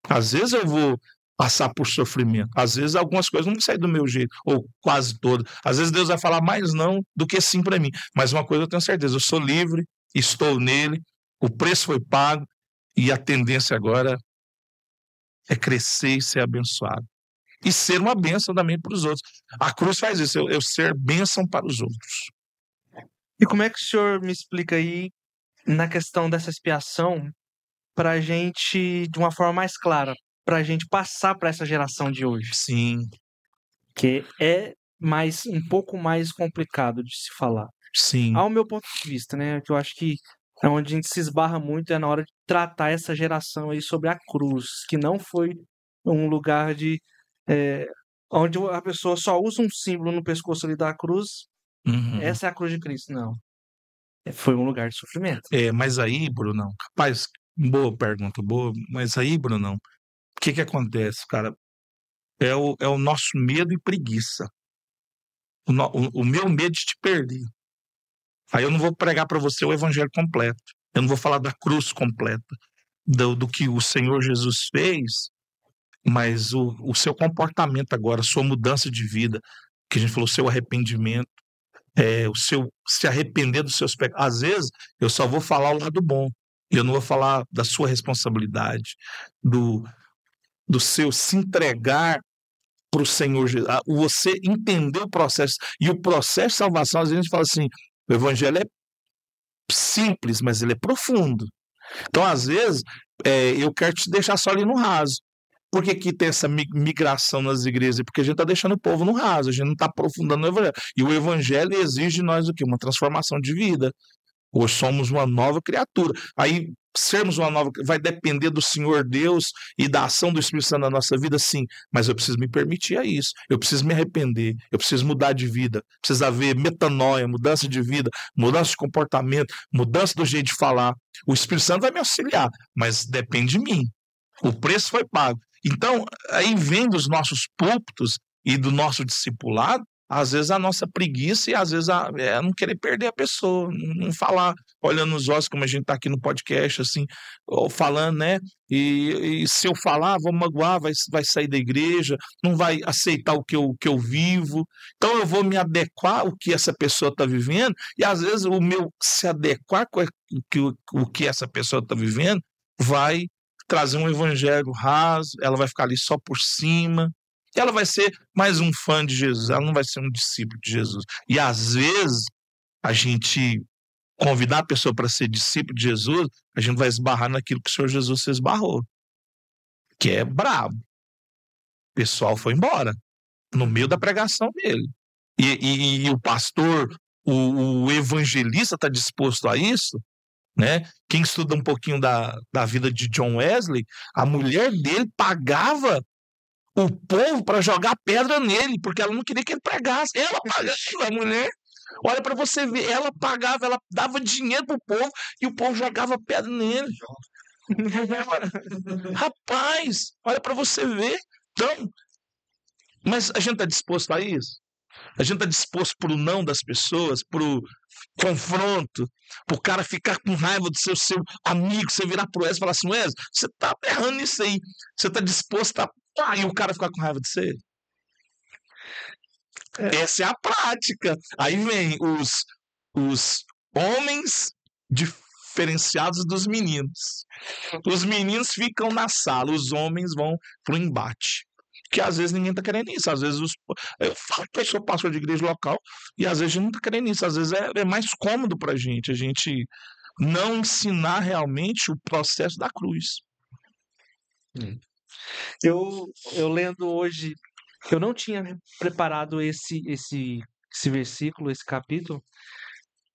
A: Às vezes eu vou passar por sofrimento. Às vezes algumas coisas não vão sair do meu jeito, ou quase todas. Às vezes Deus vai falar mais não do que sim para mim. Mas uma coisa eu tenho certeza, eu sou livre, estou nele, o preço foi pago, e a tendência agora é crescer e ser abençoado. E ser uma bênção também para os outros. A cruz faz isso, eu ser bênção para os outros.
B: E como é que o senhor me explica aí, na questão dessa expiação, para a gente, de uma forma mais clara, para a gente passar para essa geração de hoje?
A: Sim.
B: Que é um pouco mais complicado de se falar.
A: Sim.
B: Ao meu ponto de vista, né? Que eu acho que é onde a gente se esbarra muito é na hora de tratar essa geração aí sobre a cruz, que não foi um lugar onde a pessoa só usa um símbolo no pescoço ali da cruz. Essa é a cruz de Cristo, não. Foi um lugar de sofrimento.
A: Mas aí, Brunão, rapaz, boa pergunta, boa, mas aí, Brunão, o que acontece, cara? É o nosso medo e preguiça. O meu medo de te perder. Aí eu não vou pregar para você o evangelho completo. Eu não vou falar da cruz completa, do que o Senhor Jesus fez, mas o seu comportamento agora, a sua mudança de vida, que a gente falou, o seu arrependimento, o seu se arrepender dos seus pecados. Às vezes, eu só vou falar o lado bom. Eu não vou falar da sua responsabilidade, do seu se entregar para o Senhor Jesus. Você entender o processo. E o processo de salvação, às vezes a gente fala assim, o evangelho é simples, mas ele é profundo. Então, às vezes, eu quero te deixar só ali no raso. Por que tem essa migração nas igrejas? Porque a gente está deixando o povo no raso, a gente não está aprofundando no evangelho. E o evangelho exige de nós o quê? Uma transformação de vida. Hoje somos uma nova criatura. Aí, sermos uma nova, vai depender do Senhor Deus e da ação do Espírito Santo na nossa vida, sim. Mas eu preciso me permitir a isso. Eu preciso me arrepender. Eu preciso mudar de vida. Precisa haver metanoia, mudança de vida, mudança de comportamento, mudança do jeito de falar. O Espírito Santo vai me auxiliar, mas depende de mim. O preço foi pago. Então, aí vem dos nossos púlpitos e do nosso discipulado às vezes a nossa preguiça e às vezes não querer perder a pessoa, não falar, olhando nos olhos, como a gente está aqui no podcast, assim, ou falando, né? E se eu falar, vou magoar, vai sair da igreja, não vai aceitar o que eu vivo. Então eu vou me adequar ao que essa pessoa está vivendo, e às vezes o meu se adequar com o que essa pessoa está vivendo vai trazer um evangelho raso, ela vai ficar ali só por cima. Ela vai ser mais um fã de Jesus, ela não vai ser um discípulo de Jesus. E às vezes, a gente convidar a pessoa para ser discípulo de Jesus, a gente vai esbarrar naquilo que o Senhor Jesus se esbarrou, que é brabo. O pessoal foi embora, no meio da pregação dele. E o pastor, o evangelista está disposto a isso, né? Quem estuda um pouquinho da vida de John Wesley, a mulher dele pagava o povo para jogar pedra nele, porque ela não queria que ele pregasse. Ela pagava, a mulher. Olha para você ver, ela pagava, ela dava dinheiro pro povo e o povo jogava pedra nele. Rapaz, olha para você ver. Então, mas a gente está disposto a isso? A gente está disposto pro não das pessoas, pro confronto, pro cara ficar com raiva do seu amigo, você virar pro Wesley e falar assim, Wesley, você tá errando isso aí. Você tá disposto a... e o cara ficar com raiva de você? Essa é a prática. Aí vem os homens diferenciados dos meninos. Os meninos ficam na sala, os homens vão pro embate. Que às vezes ninguém tá querendo isso. Às vezes eu falo que eu sou pastor de igreja local e às vezes a gente não tá querendo isso. Às vezes é mais cômodo pra gente a gente não ensinar realmente o processo da cruz.
B: Eu lendo hoje, eu não tinha preparado esse versículo, esse capítulo,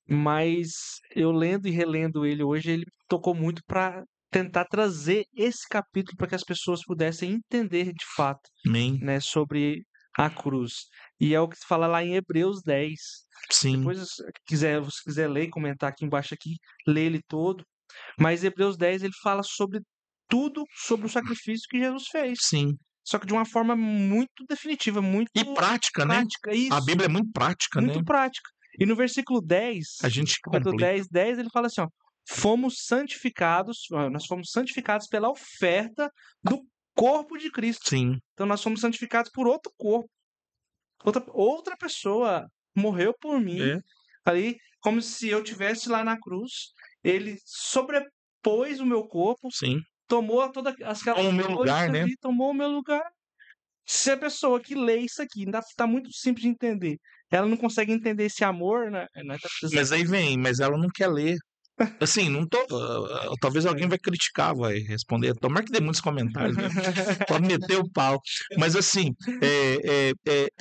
B: mas eu lendo e relendo ele hoje, ele tocou muito para tentar trazer esse capítulo para que as pessoas pudessem entender de fato,
A: Amém.
B: né, sobre a cruz. E é o que se fala lá em Hebreus 10.
A: Sim.
B: Depois, se quiser ler e comentar aqui embaixo aqui, lê ele todo. Mas Hebreus 10 ele fala sobre tudo sobre o sacrifício que Jesus fez.
A: Sim.
B: Só que de uma forma muito definitiva, muito
A: E prática, né?
B: Isso.
A: A Bíblia é muito prática,
B: Muito
A: né?
B: prática. E no versículo 10,
A: A gente
B: capítulo
A: complica.
B: 10, ele fala assim, ó, nós fomos santificados pela oferta do corpo de Cristo.
A: Sim.
B: Então nós fomos santificados por outro corpo. Outra pessoa morreu por mim, ali, como se eu tivesse lá na cruz. Ele sobrepôs o meu corpo,
A: Sim.
B: tomou todas aquelas
A: Tomou o meu lugar, né?
B: Tomou o meu lugar. Se a pessoa que lê isso aqui, ainda tá muito simples de entender, ela não consegue entender esse amor, né?
A: Mas aí vem, mas ela não quer ler. Assim, não tô. Talvez alguém vai criticar, vai responder. Tomara que dê muitos comentários, né? Pode meter o pau. Mas assim,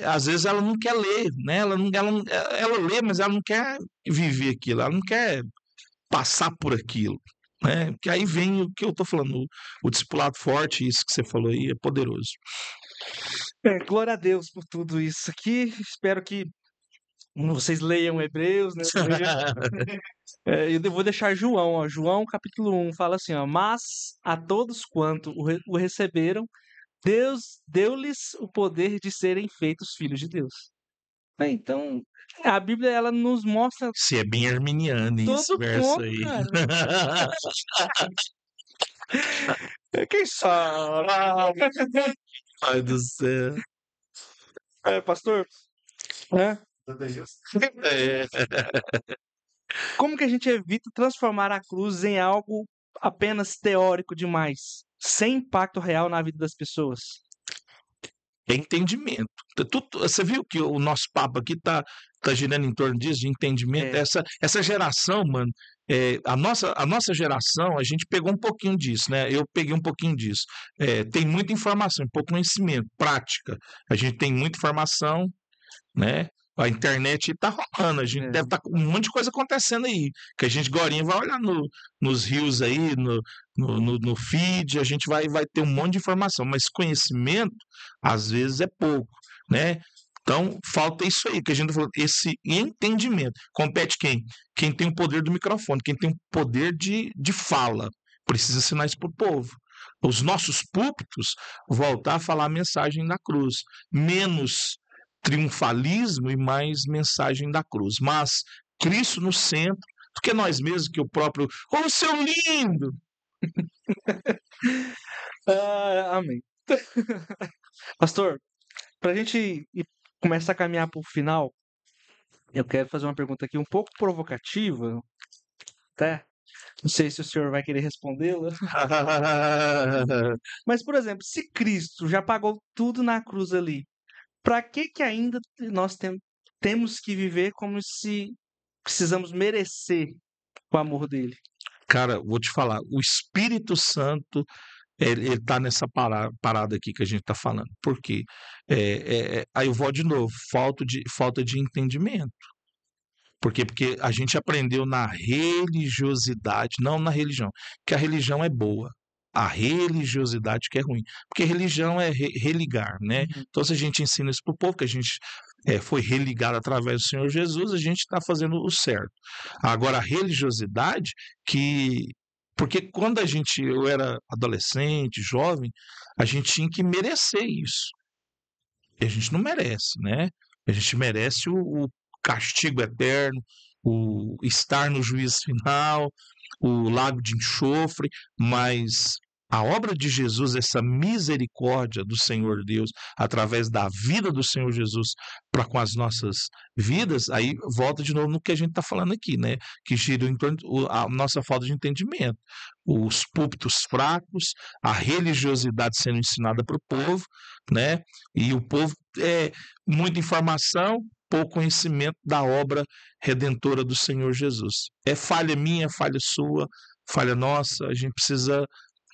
A: às vezes ela não quer ler, né? Ela lê, mas ela não quer viver aquilo, ela não quer passar por aquilo. Né? Que aí vem o que eu tô falando, o discipulado forte, isso que você falou aí, é poderoso.
B: Glória a Deus por tudo isso aqui. Espero que vocês leiam Hebreus, né? Eu vou deixar João, ó. João capítulo 1 fala assim, ó, mas a todos quanto o receberam, Deus deu-lhes o poder de serem feitos filhos de Deus. Então, a Bíblia ela nos mostra.
A: Se é bem arminiano esse verso aí.
B: Cara. Quem sabe?
A: Ai do céu.
B: Pastor. Como que a gente evita transformar a cruz em algo apenas teórico demais, sem impacto real na vida das pessoas?
A: É entendimento. Você viu que o nosso papo aqui tá girando em torno disso, de entendimento. Essa geração, mano, a nossa geração, a gente pegou um pouquinho disso, né? Eu peguei um pouquinho disso. Tem muita informação, pouco conhecimento, prática. A gente tem muita informação, né? A internet tá rolando, a gente deve estar com um monte de coisa acontecendo aí, que a gente agorinha vai olhar nos rios aí, no feed, a gente vai ter um monte de informação, mas conhecimento, às vezes, é pouco, né? Então, falta isso aí, que a gente falou, esse entendimento. Compete quem? Quem tem o poder do microfone, quem tem o poder de fala. Precisa ensinar isso para o povo. Os nossos púlpitos voltar a falar a mensagem da cruz. Menos triunfalismo e mais mensagem da cruz. Mas Cristo no centro, do que nós mesmos, que o próprio, ô seu lindo!
B: Amém. Pastor, para a gente começar a caminhar para o final, eu quero fazer uma pergunta aqui um pouco provocativa, tá? Não sei se o senhor vai querer respondê-la. Mas, por exemplo, se Cristo já pagou tudo na cruz ali, para que ainda nós temos que viver como se precisamos merecer o amor dele?
A: Cara, vou te falar, o Espírito Santo, ele tá nessa parada aqui que a gente está falando. Por quê? Aí eu vou de novo, falta de entendimento. Por quê? Porque a gente aprendeu na religiosidade, não na religião, que a religião é boa. A religiosidade que é ruim. Porque religião é religar, né?
B: Uhum.
A: Então, se a gente ensina isso para o povo, que a gente foi religado através do Senhor Jesus, a gente está fazendo o certo. Agora, a religiosidade, porque quando eu era adolescente, jovem, a gente tinha que merecer isso. E a gente não merece, né? A gente merece o castigo eterno, o estar no juízo final, o lago de enxofre, mas a obra de Jesus, essa misericórdia do Senhor Deus, através da vida do Senhor Jesus para com as nossas vidas, aí volta de novo no que a gente está falando aqui, né? Que gira em torno a nossa falta de entendimento, os púlpitos fracos, a religiosidade sendo ensinada para o povo, né? E o povo muita informação, pouco conhecimento da obra redentora do Senhor Jesus. É falha minha, é falha sua, falha nossa, a gente precisa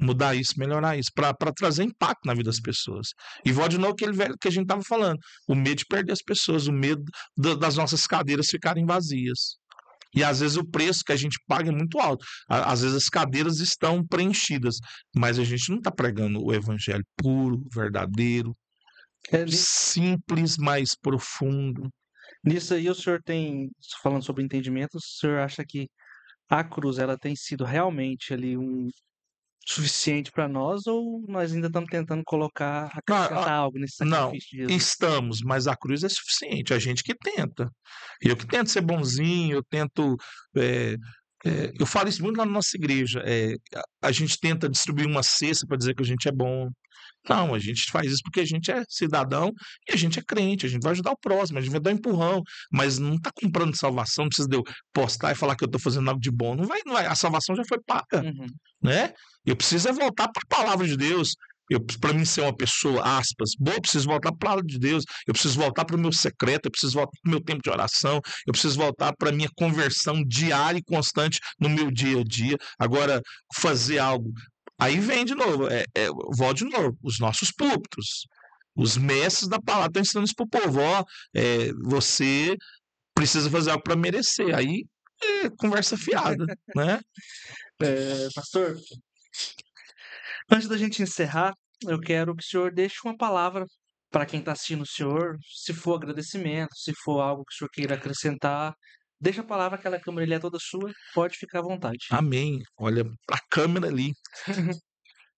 A: mudar isso, melhorar isso, para trazer impacto na vida das pessoas. E volta de novo aquele velho que a gente estava falando, o medo de perder as pessoas, o medo das nossas cadeiras ficarem vazias. E às vezes o preço que a gente paga é muito alto. Às vezes as cadeiras estão preenchidas, mas a gente não está pregando o evangelho puro, verdadeiro, simples, mais profundo.
B: Nisso aí o senhor tem, falando sobre entendimento, o senhor acha que a cruz ela tem sido realmente ali suficiente para nós ou nós ainda estamos tentando acrescentar algo nesse
A: Não,
B: sacrifício de Jesus?
A: estamos, mas a cruz é suficiente, a gente que tenta. Eu que tento ser bonzinho, eu tento. Eu falo isso muito lá na nossa igreja. A gente tenta distribuir uma cesta para dizer que a gente é bom. Não, a gente faz isso porque a gente é cidadão e a gente é crente, a gente vai ajudar o próximo, a gente vai dar um empurrão, mas não está comprando salvação, não precisa de eu postar e falar que eu estou fazendo algo de bom. Não vai, a salvação já foi paga,
B: Uhum.
A: né? Eu preciso voltar para a palavra de Deus. Para mim ser uma pessoa, aspas, boa, eu preciso voltar para a palavra de Deus, eu preciso voltar para o meu secreto, eu preciso voltar para o meu tempo de oração, eu preciso voltar para a minha conversão diária e constante no meu dia a dia. Agora, fazer algo. Aí vem de novo, volta de novo, os nossos púlpitos, os mestres da palavra estão ensinando isso para o povo. Você precisa fazer algo para merecer. Aí conversa fiada, né?
B: Pastor, antes da gente encerrar, eu quero que o senhor deixe uma palavra para quem está assistindo o senhor, se for agradecimento, se for algo que o senhor queira acrescentar. Deixa a palavra, aquela câmera ali é toda sua, pode ficar à vontade.
A: Amém. Olha para a câmera ali.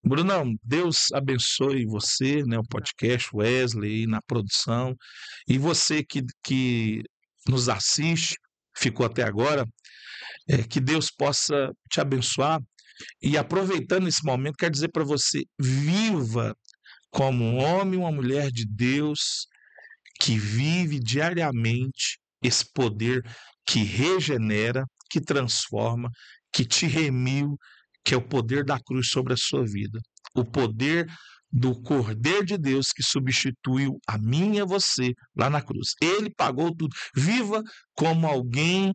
A: Brunão, Deus abençoe você, né, o podcast, Wesley, na produção, e você que nos assiste, ficou até agora, que Deus possa te abençoar. E aproveitando esse momento, quero dizer para você, viva como um homem e uma mulher de Deus que vive diariamente esse poder que regenera, que transforma, que te remiu, que é o poder da cruz sobre a sua vida. O poder do Cordeiro de Deus que substituiu a mim e a você lá na cruz. Ele pagou tudo. Viva como alguém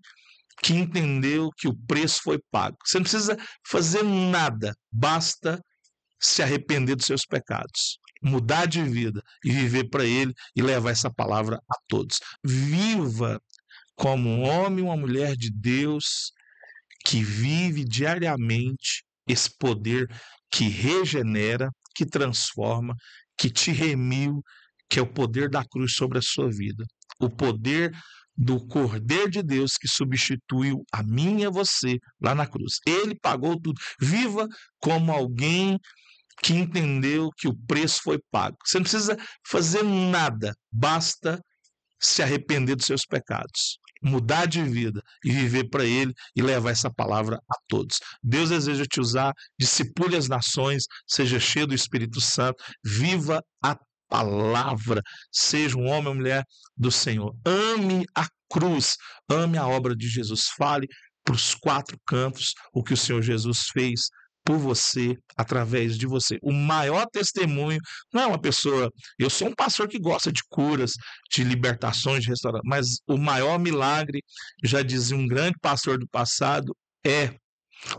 A: que entendeu que o preço foi pago. Você não precisa fazer nada, basta se arrepender dos seus pecados, mudar de vida e viver para Ele e levar essa palavra a todos. Viva como um homem e uma mulher de Deus que vive diariamente esse poder que regenera, que transforma, que te remiu, que é o poder da cruz sobre a sua vida. O poder do Cordeiro de Deus que substituiu a mim e a você lá na cruz. Ele pagou tudo. Viva como alguém que entendeu que o preço foi pago. Você não precisa fazer nada, basta se arrepender dos seus pecados, mudar de vida e viver para Ele e levar essa palavra a todos. Deus deseja te usar, discipule as nações, seja cheio do Espírito Santo, viva a palavra, seja um homem ou mulher do Senhor. Ame a cruz, ame a obra de Jesus. Fale para os 4 cantos o que o Senhor Jesus fez por você, através de você. O maior testemunho não é uma pessoa... Eu sou um pastor que gosta de curas, de libertações, de restauração, mas o maior milagre, já dizia um grande pastor do passado, é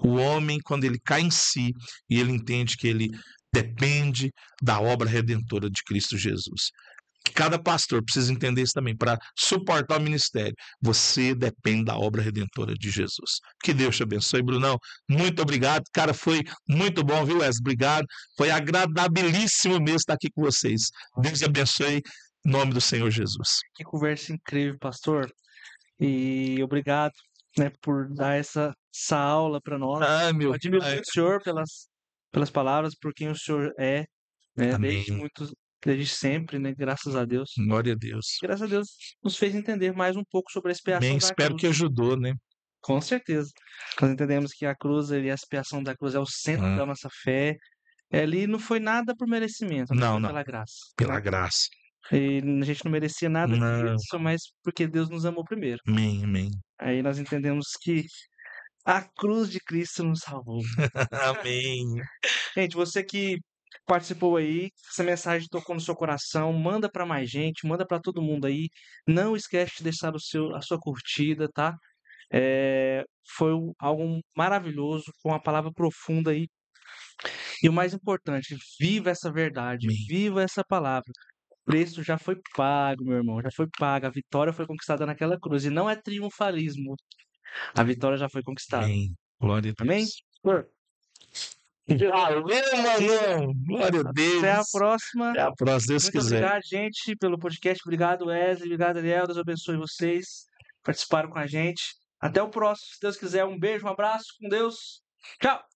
A: o homem quando ele cai em si e ele entende que ele depende da obra redentora de Cristo Jesus. Cada pastor precisa entender isso também, para suportar o ministério. Você depende da obra redentora de Jesus. Que Deus te abençoe, Brunão. Muito obrigado. Cara, foi muito bom, viu, Wesley? Obrigado. Foi agradabilíssimo mesmo estar aqui com vocês. Deus abençoe, em nome do Senhor Jesus.
B: Que conversa incrível, pastor. E obrigado, né, por dar essa aula para nós.
A: Meu
B: Admiro
A: Pai.
B: muito o senhor pelas palavras, por quem o senhor é, né,
A: Amém.
B: desde sempre, né, graças a Deus.
A: Glória a Deus.
B: Graças a Deus nos fez entender mais um pouco sobre a expiação
A: Amém.
B: da
A: Espero
B: cruz.
A: que ajudou, né?
B: Com certeza. Nós entendemos que a cruz e a expiação da cruz é o centro da nossa fé. Ali não foi nada por merecimento, né? Foi pela graça.
A: Pela graça.
B: E a gente não merecia nada
A: Não.
B: disso, mas porque Deus nos amou primeiro.
A: Amém, amém.
B: Aí nós entendemos que a cruz de Cristo nos salvou.
A: Amém.
B: Gente, você que participou aí, essa mensagem tocou no seu coração, manda para mais gente, manda para todo mundo aí. Não esquece de deixar a sua curtida, tá? Foi algo maravilhoso, com uma palavra profunda aí. E o mais importante, viva essa verdade,
A: Amém.
B: viva essa palavra. O preço já foi pago, meu irmão, já foi pago. A vitória foi conquistada naquela cruz. E não é triunfalismo. A vitória já foi conquistada.
A: Amém. Glória a Deus.
B: Amém?
A: Valeu, Manão. Glória a Deus.
B: Até a próxima.
A: Até a próxima, Deus
B: Muito
A: quiser.
B: obrigado, gente, pelo podcast. Obrigado, Wesley. Obrigado, Ariel. Deus abençoe vocês. Participaram com a gente. Até o próximo, se Deus quiser. Um beijo, um abraço. Com Deus. Tchau.